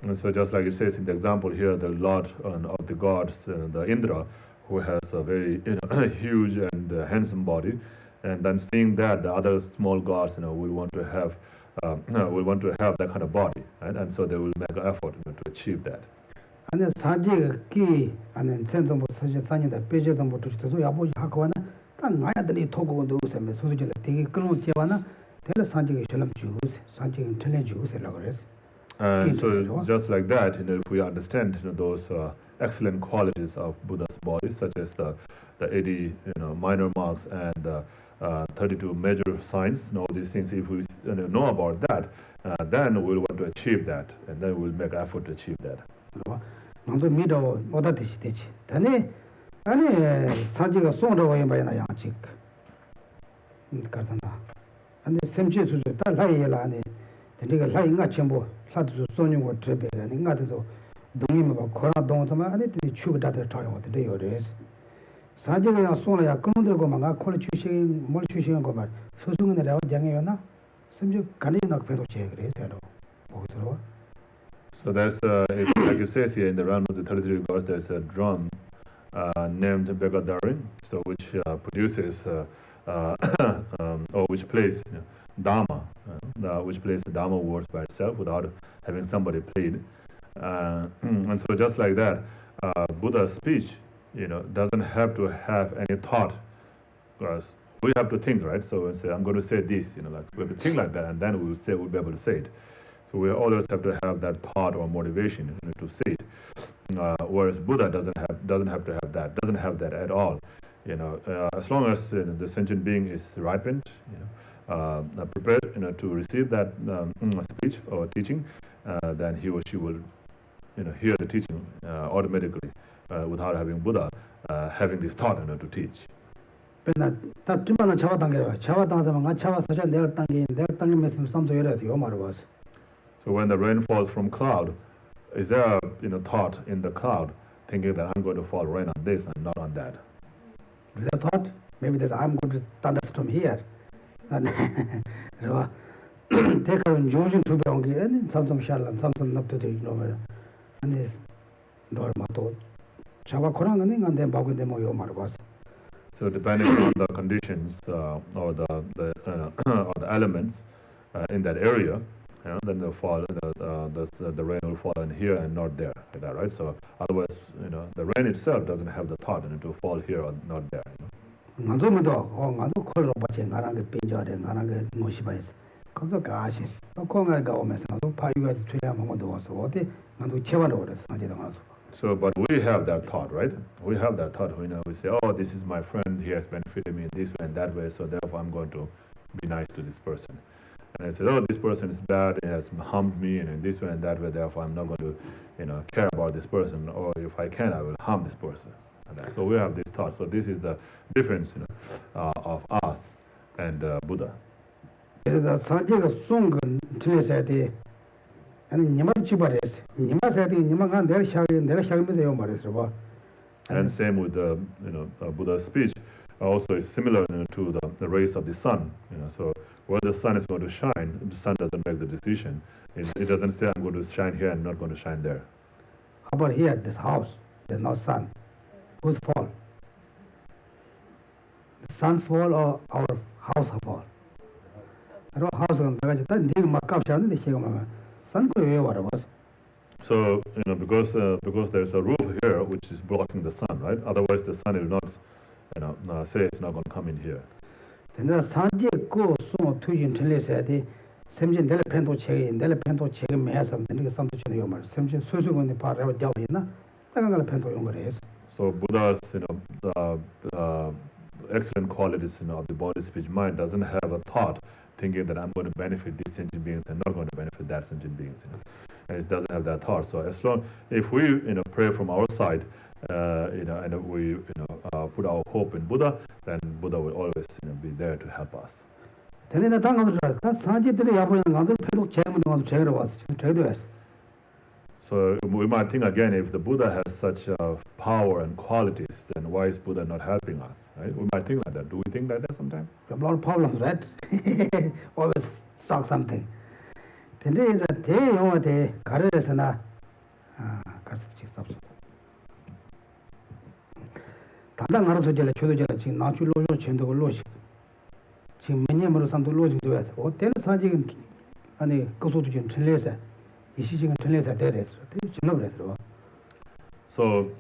And so just like it says in the example here, the Lord of the gods, the Indra, who has a very huge and handsome body, and then seeing that the other small gods will want to have that kind of body, right? And so they will make an effort to achieve that. 아니 산지가 기 아니 센정부 사진다 빼져도 못 주셔도 야보지 하고나 딱 나야들이 토고 누구서면 소소질 되게 끊어 제와나 대라 산지가 실험 주고 산지가 틀려 주고서라고 그랬어. And so just like that, if we understand those excellent qualities of Buddha's body, such as the 80 minor marks and the 32 major signs, all these things, if we know about that, then we'll want to achieve that, and then we'll make effort to achieve that. 나도 믿어 뭐다 되지. 다네 아니 산지가 송으로 와야나 양직. 그렇잖아. 아니 샘지수도 다 라이라 아니 내가 라이가 전부 사도 소용을 트베가 인가도 동이면 봐 코나 동도만 아니 추가다들 타요 근데 요래서 산지가 송으로야 끊어들고 막아 콜 주신 뭘 주신 거만 소중은이라고 장해요나 샘지 간이나 배도 제 그래요. 보고 들어. So there's, like it says here in the realm of the 33 gods, there's a drum named Begadari, so which produces, or which plays Dharma, which plays the Dharma words by itself without having somebody played. And so just like that, Buddha's speech, doesn't have to have any thought, because we have to think, right? So we say, I'm going to say this, like we have to think like that, and then we'll be able to say it. So we always have to have that thought or motivation to say it. Whereas Buddha doesn't have to have that, doesn't have that at all. As long as the sentient being is ripened, prepared to receive that speech or teaching, then he or she will hear the teaching automatically without having Buddha having this thought to teach. 맨날 딱 쯤만은 차와 당겨라. 차와 당서만 차와 서자 내가 당기 말씀 삼도 이래서 요 말을 봤어. So when the rain falls from cloud, is there a thought in the cloud thinking that I'm going to fall rain on this and not on that? With that thought, maybe there's I'm going to thunderstorm here. And take a Georgian to be on and some shalom, some up to the and this normal Chava Korang and then Bagu demo yo marvas. So depending on the conditions or the elements in that area, then the rain will fall in here and not there, like that, right? So otherwise, the rain itself doesn't have the thought, to fall here or not there. 나도면도 나도 콜로 받지 나랑 그 빈자래 나랑 그 노시바에서 거기서 가시 공가가 오면서 나도 파유가 틀려면 것도 와서 어디 나도 채워로 그래서 상대도 가서. So, but we have that thought, right? We have that thought. We say, oh, this is my friend. He has benefited me in this way and that way. So therefore, I'm going to be nice to this person. And I said, oh, this person is bad. He has harmed me in this way and that way. Therefore, I'm not going to, care about this person. Or if I can, I will harm this person. So we have this thought. So this is the difference, of us and Buddha. 그래서 사제가 송근 틀려서야 돼. 아니 니마도 집어래서 니마서야 돼. 니마가 내가 샤기면서 요 말했어 봐. And same with the, Buddha's speech. Also, is similar to the rays of the sun. So where the sun is going to shine, the sun doesn't make the decision. It doesn't say I'm going to shine here and not going to shine there. How about here, this house? There's no sun. Whose fall? The sun's fall or our house fall? Our house is 내가 진짜 네가 막 값이 않는데 지금 sun 왜 와라 봤어? So because there's a roof here which is blocking the sun, right? Otherwise the sun will not, say it's not going to come in here. 근데 산지 그 수모 투진 틀려서야 돼. 샘진 내려 펜도 책이 매서 되는 게 산도 치는 요 말. 샘진 소수군이 바로 잡고 있나? 내가 갈 펜도 용 그래. So Buddha's, excellent qualities, of the body, speech, mind doesn't have a thought thinking that I'm going to benefit these sentient beings and not going to benefit that sentient beings. And it doesn't have that thought. So as long if we, pray from our side, and we, put our hope in Buddha, then Buddha will always, be there to help us. 근데 나 당가도 다 산지들이 야보는 가도 펜도 책임도 가도 책으로 왔어. 책도 했어. So we might think again, if the Buddha has such power and qualities, then why is Buddha not helping us? Right? We might think like that. Do we think like that sometimes? A lot of problems, right? Always stuck something. 근데 이제 대용어대 가르에서나 가르쳐 직접. 단단 가르쳐 줄 줘도 줄 지금 나출 로조 전도 로시. 지금 몇 년으로 산도 로지 돼서 어때는 사직은 아니 그것도 지금 틀려서 이 시직은 틀려서 되래서 지금 그래서. So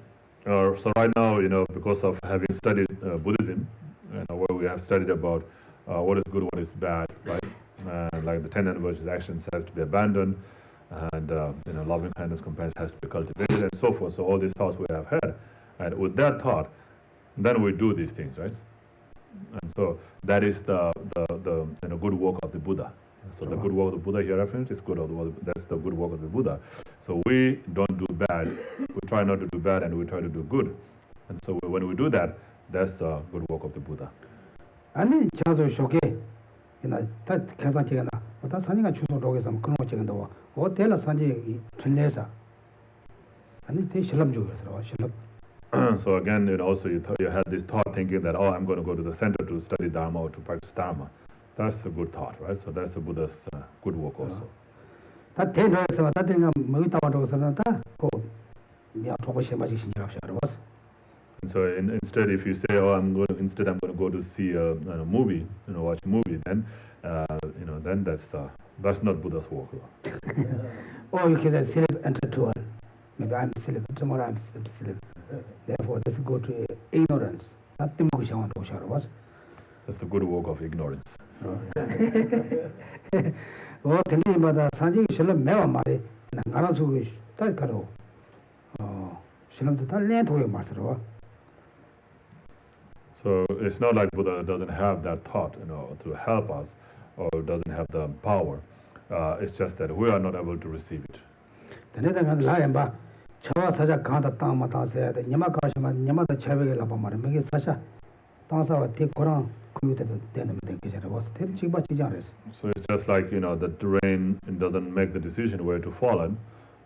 right now, because of having studied Buddhism, where we have studied about what is good, what is bad, right? Like the 10 virtuous actions has to be abandoned, and loving kindness, compassion has to be cultivated, and so forth. So all these thoughts we have had, and with that thought, then we do these things, right? And so that is the good work of the Buddha. So the good work of the Buddha here reference is that's the good work of the Buddha. So we don't do bad, we try not to do bad, and we try to do good. And so when we do that, that's the good work of the Buddha. 아니 자소 쇼게 다 계산책이나 다 산이가 주소 로게서 그런 거 찍은다고 어때라 산지 틀려서 아니 대 실험 중에서 실험. So again, also you had this thought thinking that, oh, I'm going to go to the center to study Dharma or to practice Dharma. That's a good thought, right? So that's the Buddha's good work also. 다 대노에서 다 대가 뭐 있다고 그러면 다고 미야 조금씩 맞이 신경합시다. And so instead, if you say, oh, I'm going to go to see a movie, watch a movie, then then that's not Buddha's work. Or you can sleep enter to one. Maybe I'm sleep tomorrow. I'm sleep. Therefore, let's go to ignorance. That's the good work of ignorance. 댕기마다 산지 실험 매워 말이 나가서 딸가로 실험도 달래 도요 말스러워. So it's not like Buddha doesn't have that thought, to help us, or doesn't have the power. It's just that we are not able to receive it. 내가 라엠바 저와 사자 가다 땅마 다서야 돼. 니마 가시면 니마도 채백을 라바 말이 이게 사샤 땅사와 대고랑 그유대도 되는 되게 와서 대리 지금 받지 않았어. So it's just like, the rain doesn't make the decision where to fall in,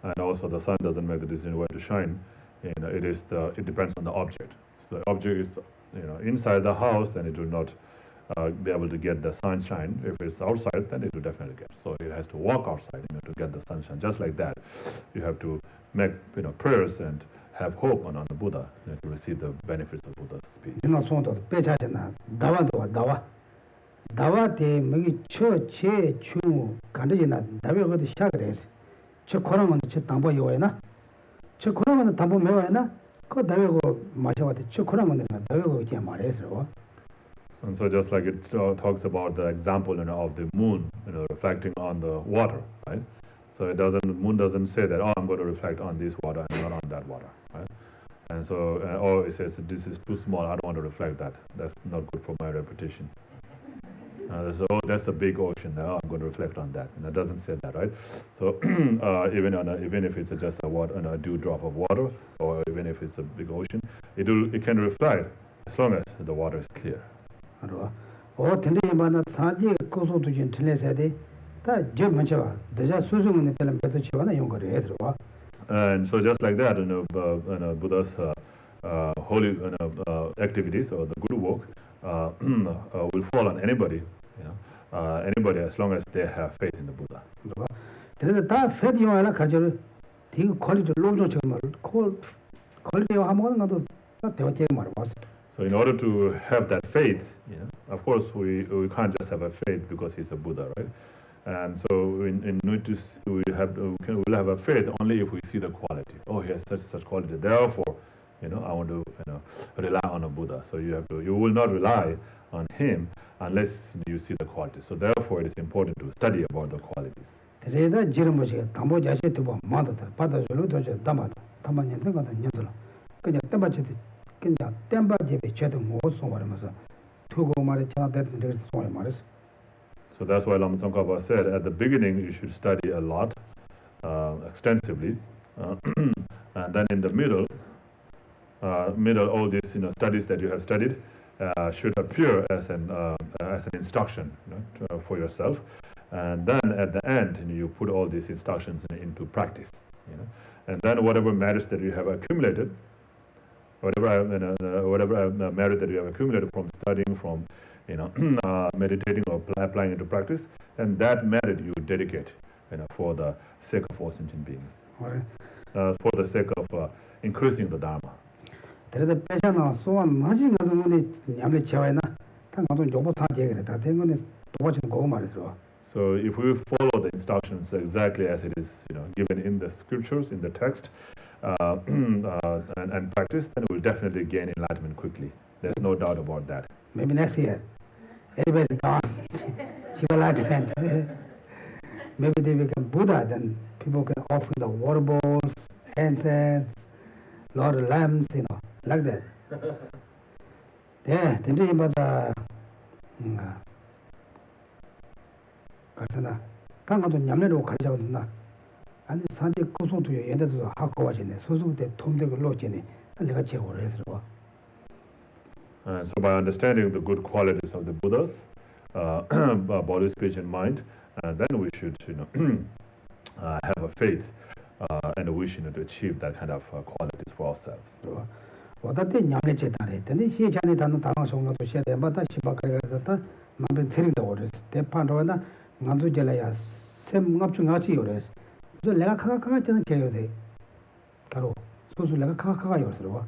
and also the sun doesn't make the decision where to shine. It depends on the object. So the object is, inside the house, then it will not be able to get the sunshine. If it's outside, then it will definitely get. So it has to walk outside, to get the sunshine. Just like that, you have to make, prayers and have hope on the Buddha, to receive the benefits of Buddha's speech. 니나 손도 빼자잖아. 나와. 다와테 먹이 처체 충 간데지나 다베거도 샤그레스 저 코랑은 저 담보 요에나 저 코랑은 담보 메와에나 그 다베고 마셔와데 저 코랑은 다베고 이제 말해서 And so just like it talks about the example of the moon, reflecting on the water, right? So moon doesn't say that, oh, I'm going to reflect on this water and not on that water, right? And so, or it says, this is too small, I don't want to reflect that. That's not good for my reputation. So that's a big ocean, now I'm going to reflect on that. And it doesn't say that, right? So even if it's just a dewdrop of water, or even if it's a big ocean, it can reflect as long as the water is clear. 알아. 텐데이마나 사지 고소도 좀 틀려서야돼. 다 저먼저 대자 수중은 때는 배서 치와나 용거를 해 들어와. And so just like that, Buddha's holy activities or the good work will fall on anybody, anybody as long as they have faith in the Buddha. 그래서 다 페드 용하나 가져를 되게 퀄리티 로조 정말 퀄리티 하면 가도 다 대화제 말 봤어. So in order to have that faith, of course we can't just have a faith because he's a Buddha, right? And so we'll have a faith only if we see the quality. Oh, he has such quality. Therefore, I want to rely on a Buddha. So you will not rely on him unless you see the quality. So therefore, it is important to study about the qualities. 그래서 지금 뭐지 담보 자세 두번 마다다 받아주는 도저 담아 담아년도 가다 년도라. 그냥 땜바지 그냥 땜바지 배쳐도 못 송하면서 두고 말에 전화 됐는 데서 송해 말했어. So that's why Lama Tsongkhapa said at the beginning you should study a lot, extensively, and then in the middle, all these studies that you have studied should appear as an instruction for yourself, and then at the end you put all these instructions into practice, and then whatever merits that you have accumulated, whatever merit that you have accumulated from studying, from meditating or applying into practice, and that merit you dedicate, for the sake of all sentient beings, for the sake of increasing the Dharma. 그래도 배잖아 소원 맞이 가서 뭐니 냠내 채와이나 당가도 요보 사제 그래 다 된거는 도와주는 거 말이죠. So if we follow the instructions exactly as it is, given in the scriptures, in the text, and practice, then we'll definitely gain enlightenment quickly. There's no doubt about that. Maybe next year, everybody's gone. Enlightenment. Maybe they become Buddha, then people can offer the water bowls, incense, lot of lamps, like that. Yeah, then you about 가르쳐나 당가도 냠내로 가르쳐거든나 아니 산지 고소도 얘네도 하고 와지네 소소대 통대고 로지네 내가 제고를 해서 So by understanding the good qualities of the Buddhas, body, speech, and mind, then we should, have a faith and a wish, to achieve that kind of qualities for ourselves. 어떻게 냠내체 다래 근데 시장에 다는 당황성도 시에 대마다 시박하게다 남변 드린다고 그랬어 대판로나 나도 jelaya 샘갑 중아치 요래서 저 내가 카카가 때는 제요돼 가로 소소 내가 카카가 요래서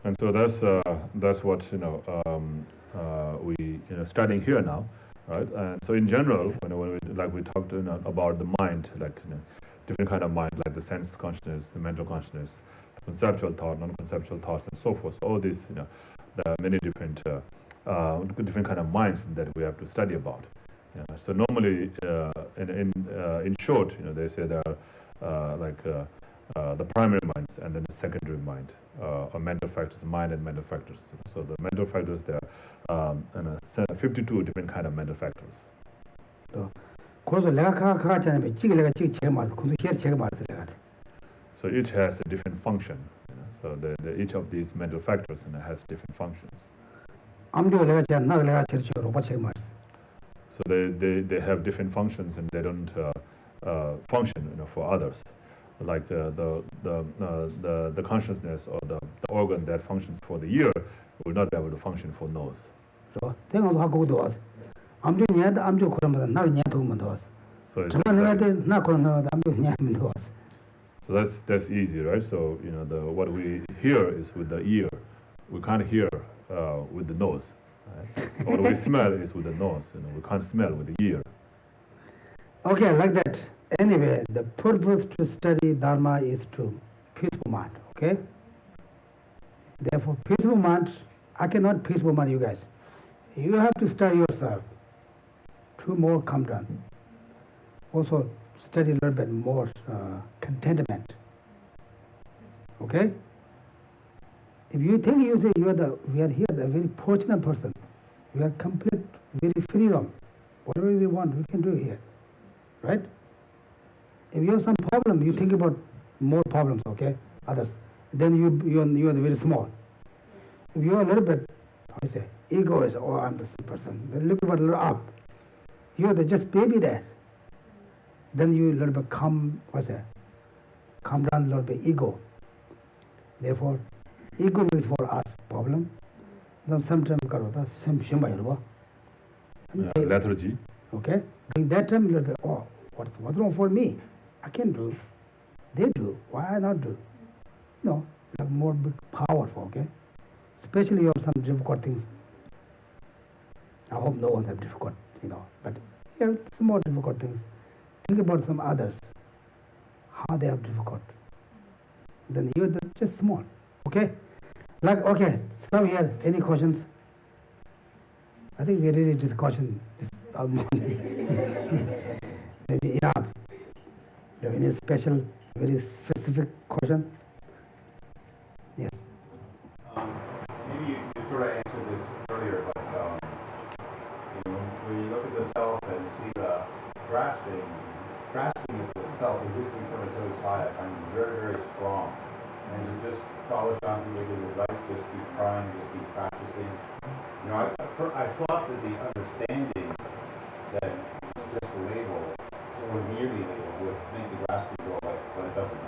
And so that's what we studying here now, right? And so in general, when we talked about the mind, like different kind of mind, like the sense consciousness, the mental consciousness, conceptual thought, non-conceptual thoughts, and so forth. So all these, there are many different kind of minds that we have to study about. So normally, in short, they say there are the primary minds and then the secondary mind, or mental factors, mind and mental factors. So the mental factors, there are 52 different kind of mental factors. So each has a different function. So each of these mental factors has different functions. So they have different functions and they don't function for others. Like the consciousness or the organ that functions for the ear will not be able to function for nose. So that's easy, right? So what we hear is with the ear. We can't hear with the nose. Right? right? Or we smell is with the nose, we can't smell with the ear. Okay, like that. Anyway, the purpose to study Dharma is to peaceful mind, okay? Therefore, peaceful mind, I cannot peaceful mind you guys. You have to study yourself. To more calm down. Also, study a little bit more contentment. Okay? If you think we are here, the very fortunate person. We are complete, very freedom. Whatever we want, we can do here. Right? If you have some problem, you think about more problems, okay? Others. Then you are very small. If you are a little bit, how you say, egoist, oh, I'm the same person. Then look about a little up. You are the just baby there. Then you a little bit calm down a little bit ego. Therefore, ego is for us problem. Then sometimes karo the same shimba yorba. Lethargy. Okay? During that time, a little bit, oh, what's wrong for me? I can do. They do. Why I not do? No, like more big powerful, okay? Especially you have some difficult things. I hope no one have difficult, but you have some more difficult things. Think about some others, how they have difficult. Then you're just small, okay? Okay, stop here. Any questions? I think we really discussion this morning. Maybe enough. Do you have any special, very specific question? Yes. Maybe you sort of answered this earlier, but when you look at the self and see the grasping of the self existing from its own side, I find very, very strong. And so just follow Shanti with his advice, just keep trying, just keep practicing. I thought that the understanding that it's just a label, or merely label, would make the grasping go away, but it doesn't.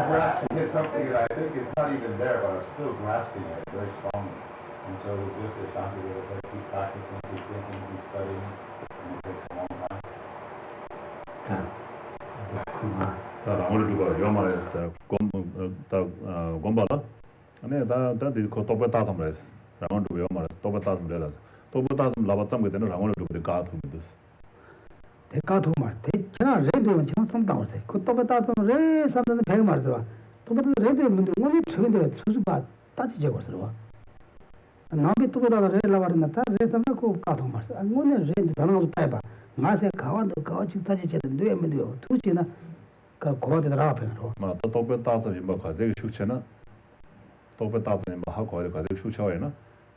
Grasping is something that I think is not even there, but I'm still grasping it very strongly. And so just as Shanti would say, keep practicing, keep thinking, keep studying, and it takes a long time. 아무래도 요 말에서 곰바다 아니 다디 코 토베타 섬레스 라운드 요 말에서 토베타 섬레라서 토베타 섬 라바쌈 그때는 라운드 그 가토미도스 대가도 말 대체나 레드면 참 상당하세 그 토베타 섬레 삼는 백 말들어 토베타 레드면 오늘 저근데 수수바 따지 제거스러 나비 토베타 레 라바르나타 레 삼나 코 가도 말 오늘 레드 다는 타이바 마세 가완도 가지 따지 제든 뇌면 돼요 두지나 고아들아 앞에로 또 토베타 섬이 뭐 가지고 축체나 토베타 섬이 뭐 하고 가지고 축체에나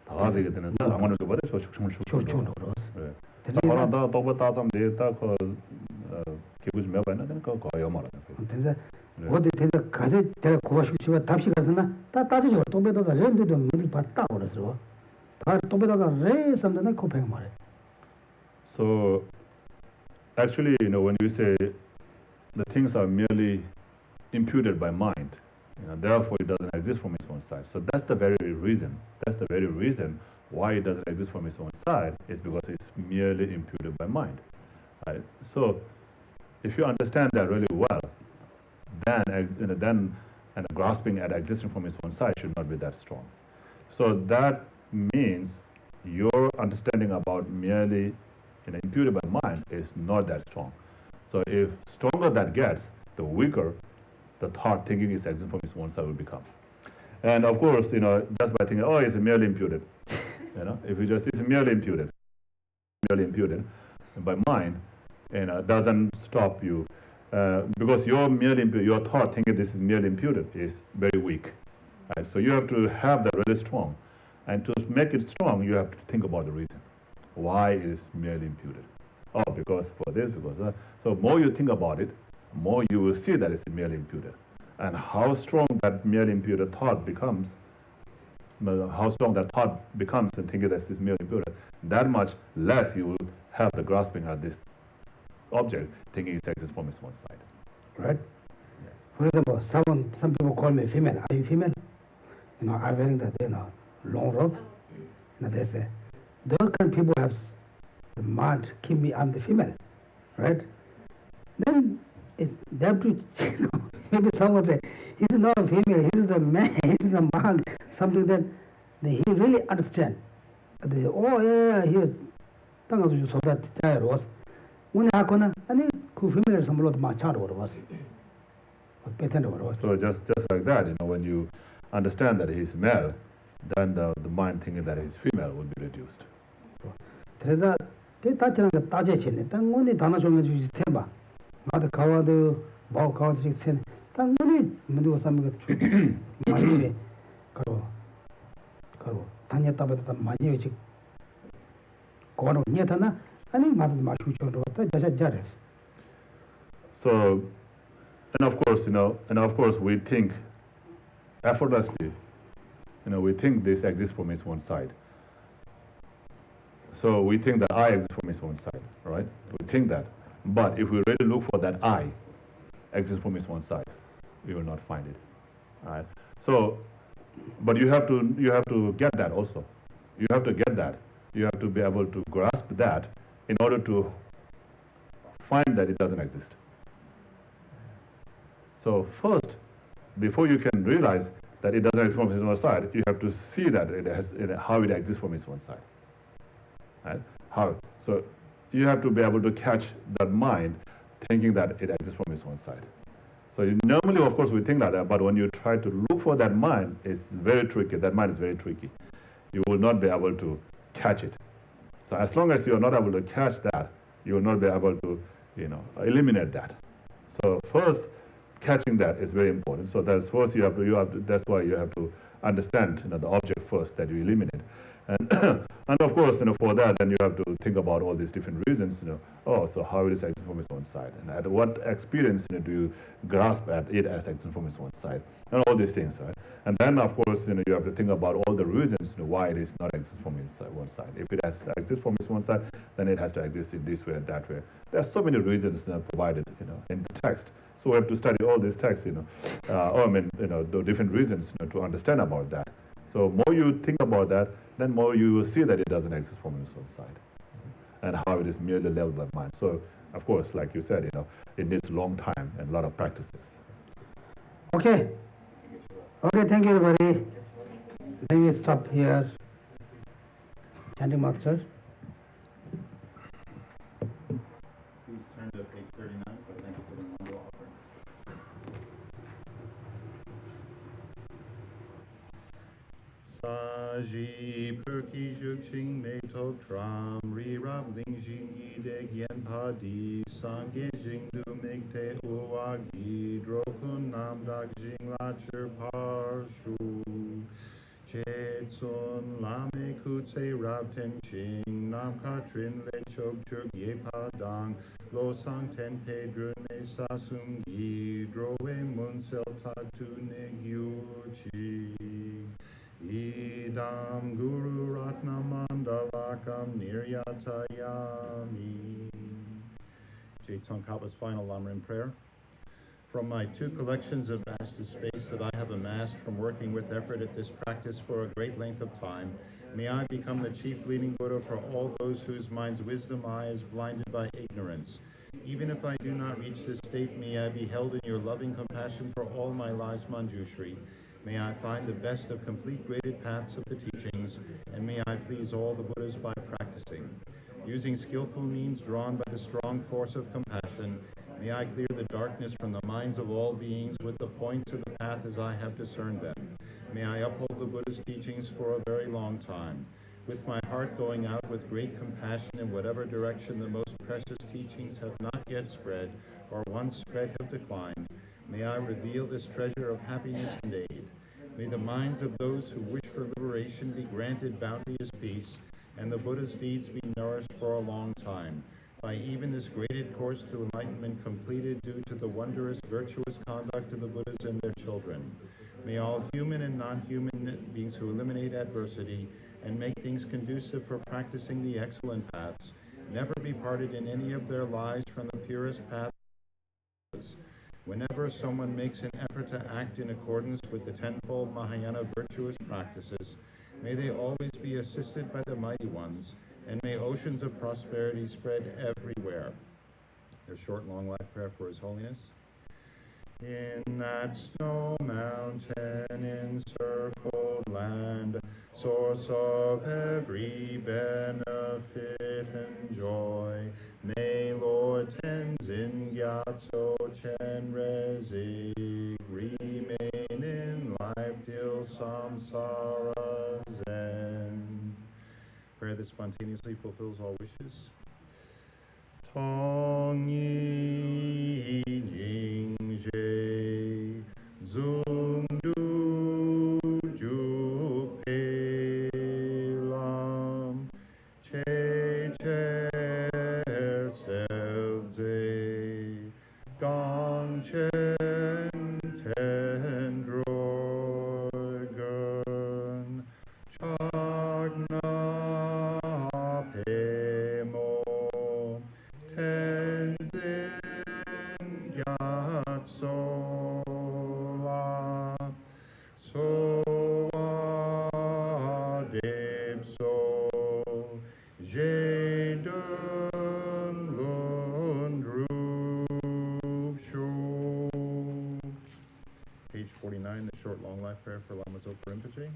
다 가지게 되는 라운드 그 버데 축충을 축충으로 예 다만다 토베타 섬 데이터 그 기부지 몇 번이나 되는 거 거의 말하는 그래서 어디 된다 가서 제가 고아식치가 답시 가서나 다 따지죠 토베타가 렌드도 문을 봤다 그래서 다 토베타가 레 삼는 코페가 말해 So actually, when you say the things are merely imputed by mind, therefore it doesn't exist from its own side. So that's the very reason. That's the very reason why it doesn't exist from its own side is because it's merely imputed by mind. Right? So if you understand that really well, then grasping at existing from its own side should not be that strong. So that means your understanding about merely imputed by mind is not that strong. So if stronger that gets, the weaker the thought thinking is existing from its own side will become. And of course, just by thinking, oh, it's merely imputed. If you just, it's merely imputed by mind, doesn't stop you. Because your thought thinking this is merely imputed is very weak. Right? So you have to have that really strong. And to make it strong, you have to think about the reason. Why it is merely imputed? Oh, because for this, because that. So more you think about it, more you will see that it's merely imputed. And how strong that merely imputed thought becomes, how strong that thought becomes in thinking that it's merely imputed, that much less you will have the grasping at this object, thinking it exists from its one side. Right? Yeah. For example, some people call me female. Are you female? I'm wearing that, long robe. They say, those kind of people have the mind, keep me, I'm the female, right? Then they have to, maybe someone say, he's not a female, he's the man, he's the man, something that then he really understand. Oh yeah, he 당가서 소다 대로 오늘 하거나 아니 그 familiar 선물로도 막 차로 was. So just like that, when you understand that he's male, then the mind thinking that he's female will be reduced. 그래서 대다치는 거 따져지네. 당원이 단어 좀 해주지 해봐. 나도 가와도 뭐 가와도 세. 당원이 문도 삼고 많이 가로 다녔다보다 많이 외지. 고로 녀다나 아니 마도 마슈초로 왔다 자자 자레스. So, and of course we think effortlessly, we think this exists from its one side. So we think that I exists from its one side, right? We think that. But if we really look for that I exists from its one side, we will not find it. Right? So, but you have to get that also. You have to get that. You have to be able to grasp that in order to find that it doesn't exist. So first, before you can realize that it doesn't exist from its one side, you have to see that how it exists from its one side. Right? How? So you have to be able to catch that mind thinking that it exists from its own side. So normally, of course, we think like that, but when you try to look for that mind, it's very tricky. That mind is very tricky. You will not be able to catch it. So as long as you're not able to catch that, you will not be able to, eliminate that. So first, catching that is very important. So that's first that's why you have to understand the object first that you eliminate. And of course, for that, then you have to think about all these different reasons. So how it is existing from its own side, and at what experience do you grasp at it as existing from its own side, and all these things, right? And then, of course, you have to think about all the reasons why it is not existing from its one side. If it has exists from its one side, then it has to exist in this way and that way. There are so many reasons provided, in the text. So we have to study all these texts, the different reasons to understand about that. So more you think about that, then more you will see that it doesn't exist from its own side, and how it is merely leveled by mind. So, of course, like you said, it needs a long time and a lot of practices. Okay. Okay, thank you everybody. Let me stop here. Chanting master. Please turn to page 39 for Thanksgiving Monday offering. Saji perki juxing me to tram ri rab ling jing yi de yen pa di sang ge jing du meg te uwa gi dro kun nam dak jing la chur par shu che tsun la me ku tse rab ten ching nam ka trin le chok chur ye pa dang lo sang ten pe dru ne sa sung gi dro we mun sel ta tu ne gyu chi Idam Guru Ratna Mandalakam Niryatayami. Tsongkhapa's final lam-rim prayer. From my 2 collections of vast space that I have amassed from working with effort at this practice for a great length of time, may I become the chief leading Buddha for all those whose mind's wisdom eye is blinded by ignorance. Even if I do not reach this state, may I be held in your loving compassion for all my lives, Manjushri. May I find the best of complete graded paths of the teachings, and may I please all the Buddhas by practicing. Using skillful means drawn by the strong force of compassion, may I clear the darkness from the minds of all beings with the points of the path as I have discerned them. May I uphold the Buddha's teachings for a very long time. With my heart going out with great compassion in whatever direction the most precious teachings have not yet spread, or once spread have declined, may I reveal this treasure of happiness and aid. May the minds of those who wish for liberation be granted bounteous peace, and the Buddha's deeds be nourished for a long time. By even this graded course to enlightenment completed due to the wondrous virtuous conduct of the Buddhas and their children. May all human and non-human beings who eliminate adversity and make things conducive for practicing the excellent paths never be parted in any of their lives from the purest paths. Whenever someone makes an effort to act in accordance with the tenfold Mahayana virtuous practices, may they always be assisted by the mighty ones, and may oceans of prosperity spread everywhere. Their short, long life prayer for His Holiness. in that snow mountain encircled land, source of every benefit and joy. May Lord Tenzin Gyatso Chen Rezig remain in life till samsara's end. Prayer that spontaneously fulfills all wishes. Tong yi ning je zung du juk pe lam che che sel ze gong chen ten droi gun chag na pe mo Tenzin Gyatso la so adeb so je dun lun drup shu. Page 49, the short long life prayer for Lama Zopa Rinpoche.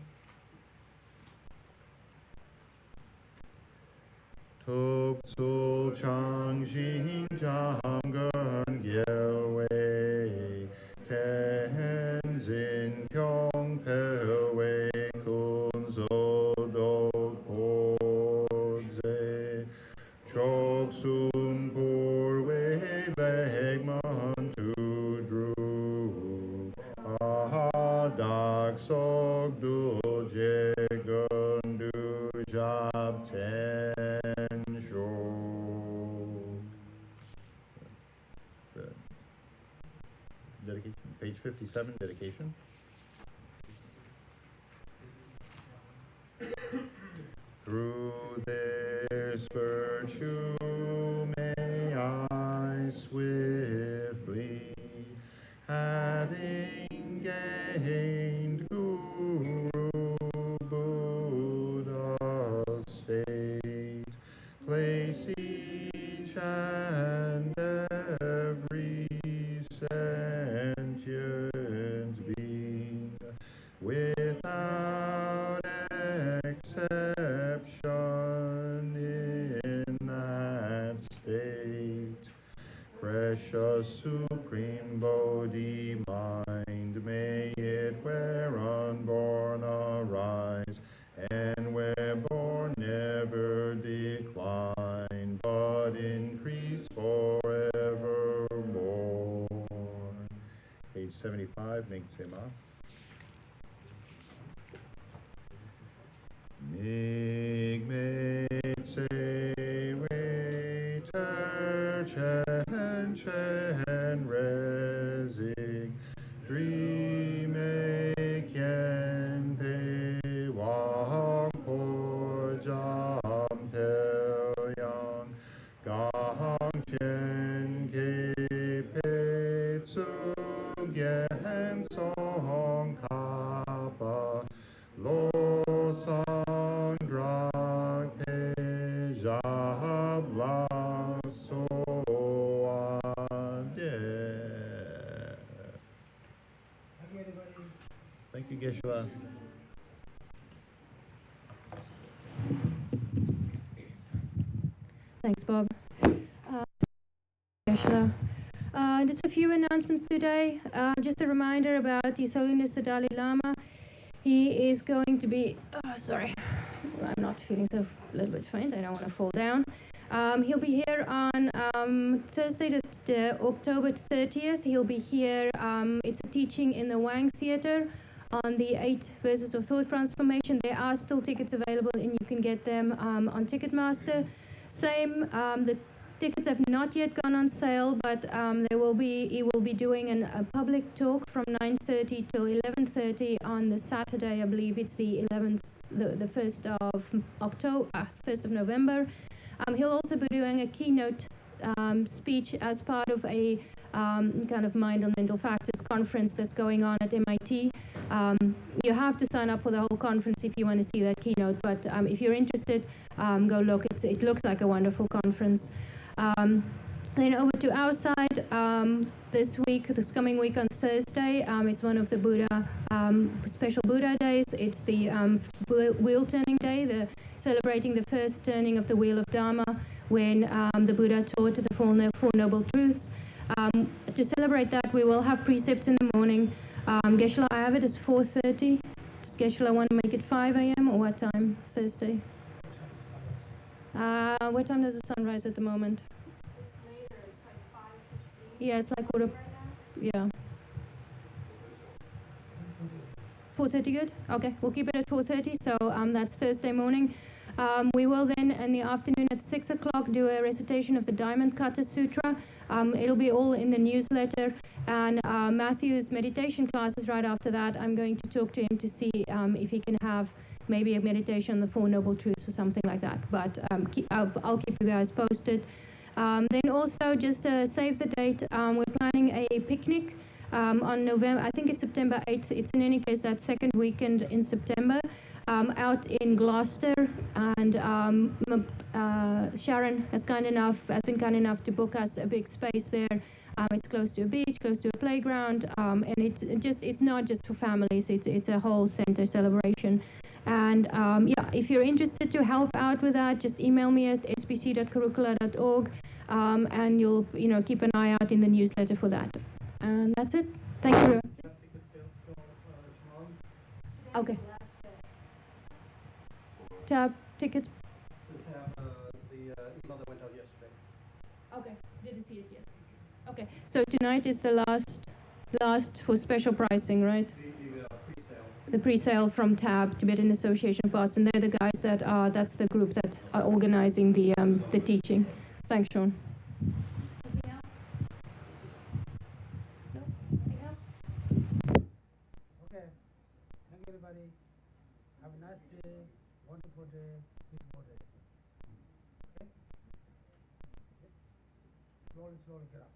Tuk tsul chang jing jam gun gyel wei tenzin kyong pel wei kun zo do podze chok sun pur wei leg man tu dru dak sok du je gun du jab ten dedication, page 57, dedication. Through this virtue may I swiftly, having gained Guru Buddha's state, place each and every sentient being without exception in that state. Precious supreme Bodhi mind, may it where unborn arise, and where born never decline, but increase forevermore. Page 75, Ningtsema. Mig me tse wei ter chen chen rezig dream kien pe wang por jam tel yang gang chen ke pe tsu gen Tsongkhapa lo sang drang pe jab la so ade. Thank you, Geshe. Thanks, Bob. Geshe. Just a few announcements today. Just a reminder about His Holiness the Dalai Lama. He is going to be, sorry, I'm not feeling so a little bit faint. I don't want to fall down. He'll be here on Thursday, October 30th. He'll be here. It's a teaching in the Ngawang Theatre on the 8 verses of thought transformation. There are still tickets available, and you can get them on Ticketmaster. Same, the tickets have not yet gone on sale, but he will be doing a public talk from 9:30 till 11:30 on the Saturday. I believe it's the 11th, the 1st of October, 1st of November. He'll also be doing a keynote speech as part of a kind of mind on mental factors conference that's going on at MIT. You have to sign up for the whole conference if you want to see that keynote, but if you're interested, go look. It looks like a wonderful conference. Then over to our side, this coming week on Thursday, it's one of the Buddha special Buddha days. It's the wheel turning day, celebrating the first turning of the wheel of Dharma, when the Buddha taught the Four Noble Truths. To celebrate that, we will have precepts in the morning. Geshe, I have it as 4:30. Does Geshe want to make it 5 a.m. or what time Thursday? What time does the sun rise at the moment? It's later, it's like 5:15. Yeah, it's like quarter. Right now? Yeah. 4:30 good? Okay, we'll keep it at 4:30. So that's Thursday morning. We will then, in the afternoon at 6 o'clock, do a recitation of the Diamond Cutter Sutra. It'll be all in the newsletter. And Matthew's meditation class is right after that. I'm going to talk to him to see if he can have maybe a meditation on the Four Noble Truths or something like that. But I'll keep you guys posted. Then also, just save the date. We're planning a picnic on November, I think it's September 8th. It's in any case that second weekend in September, out in Gloucester. And Sharon has been kind enough to book us a big space there. It's close to a beach, close to a playground, and it's not just for families. It's a whole center celebration. And yeah, if you're interested to help out with that, just email me at spc.kurukulla.org, and you'll keep an eye out in the newsletter for that. And that's it. Thank you. Okay. Tab tickets. The email that went out yesterday. Okay, didn't see it yet. Okay, so tonight is the last for special pricing, right? The pre-sale. The pre-sale from TAB, Tibetan Association of Boston. They're the guys that's the group that are organizing the teaching. Thanks, Sean. Anything else? No? Anything else? Okay. Thank you, everybody. Have a nice day, wonderful day, beautiful day. Okay? Slowly, get up.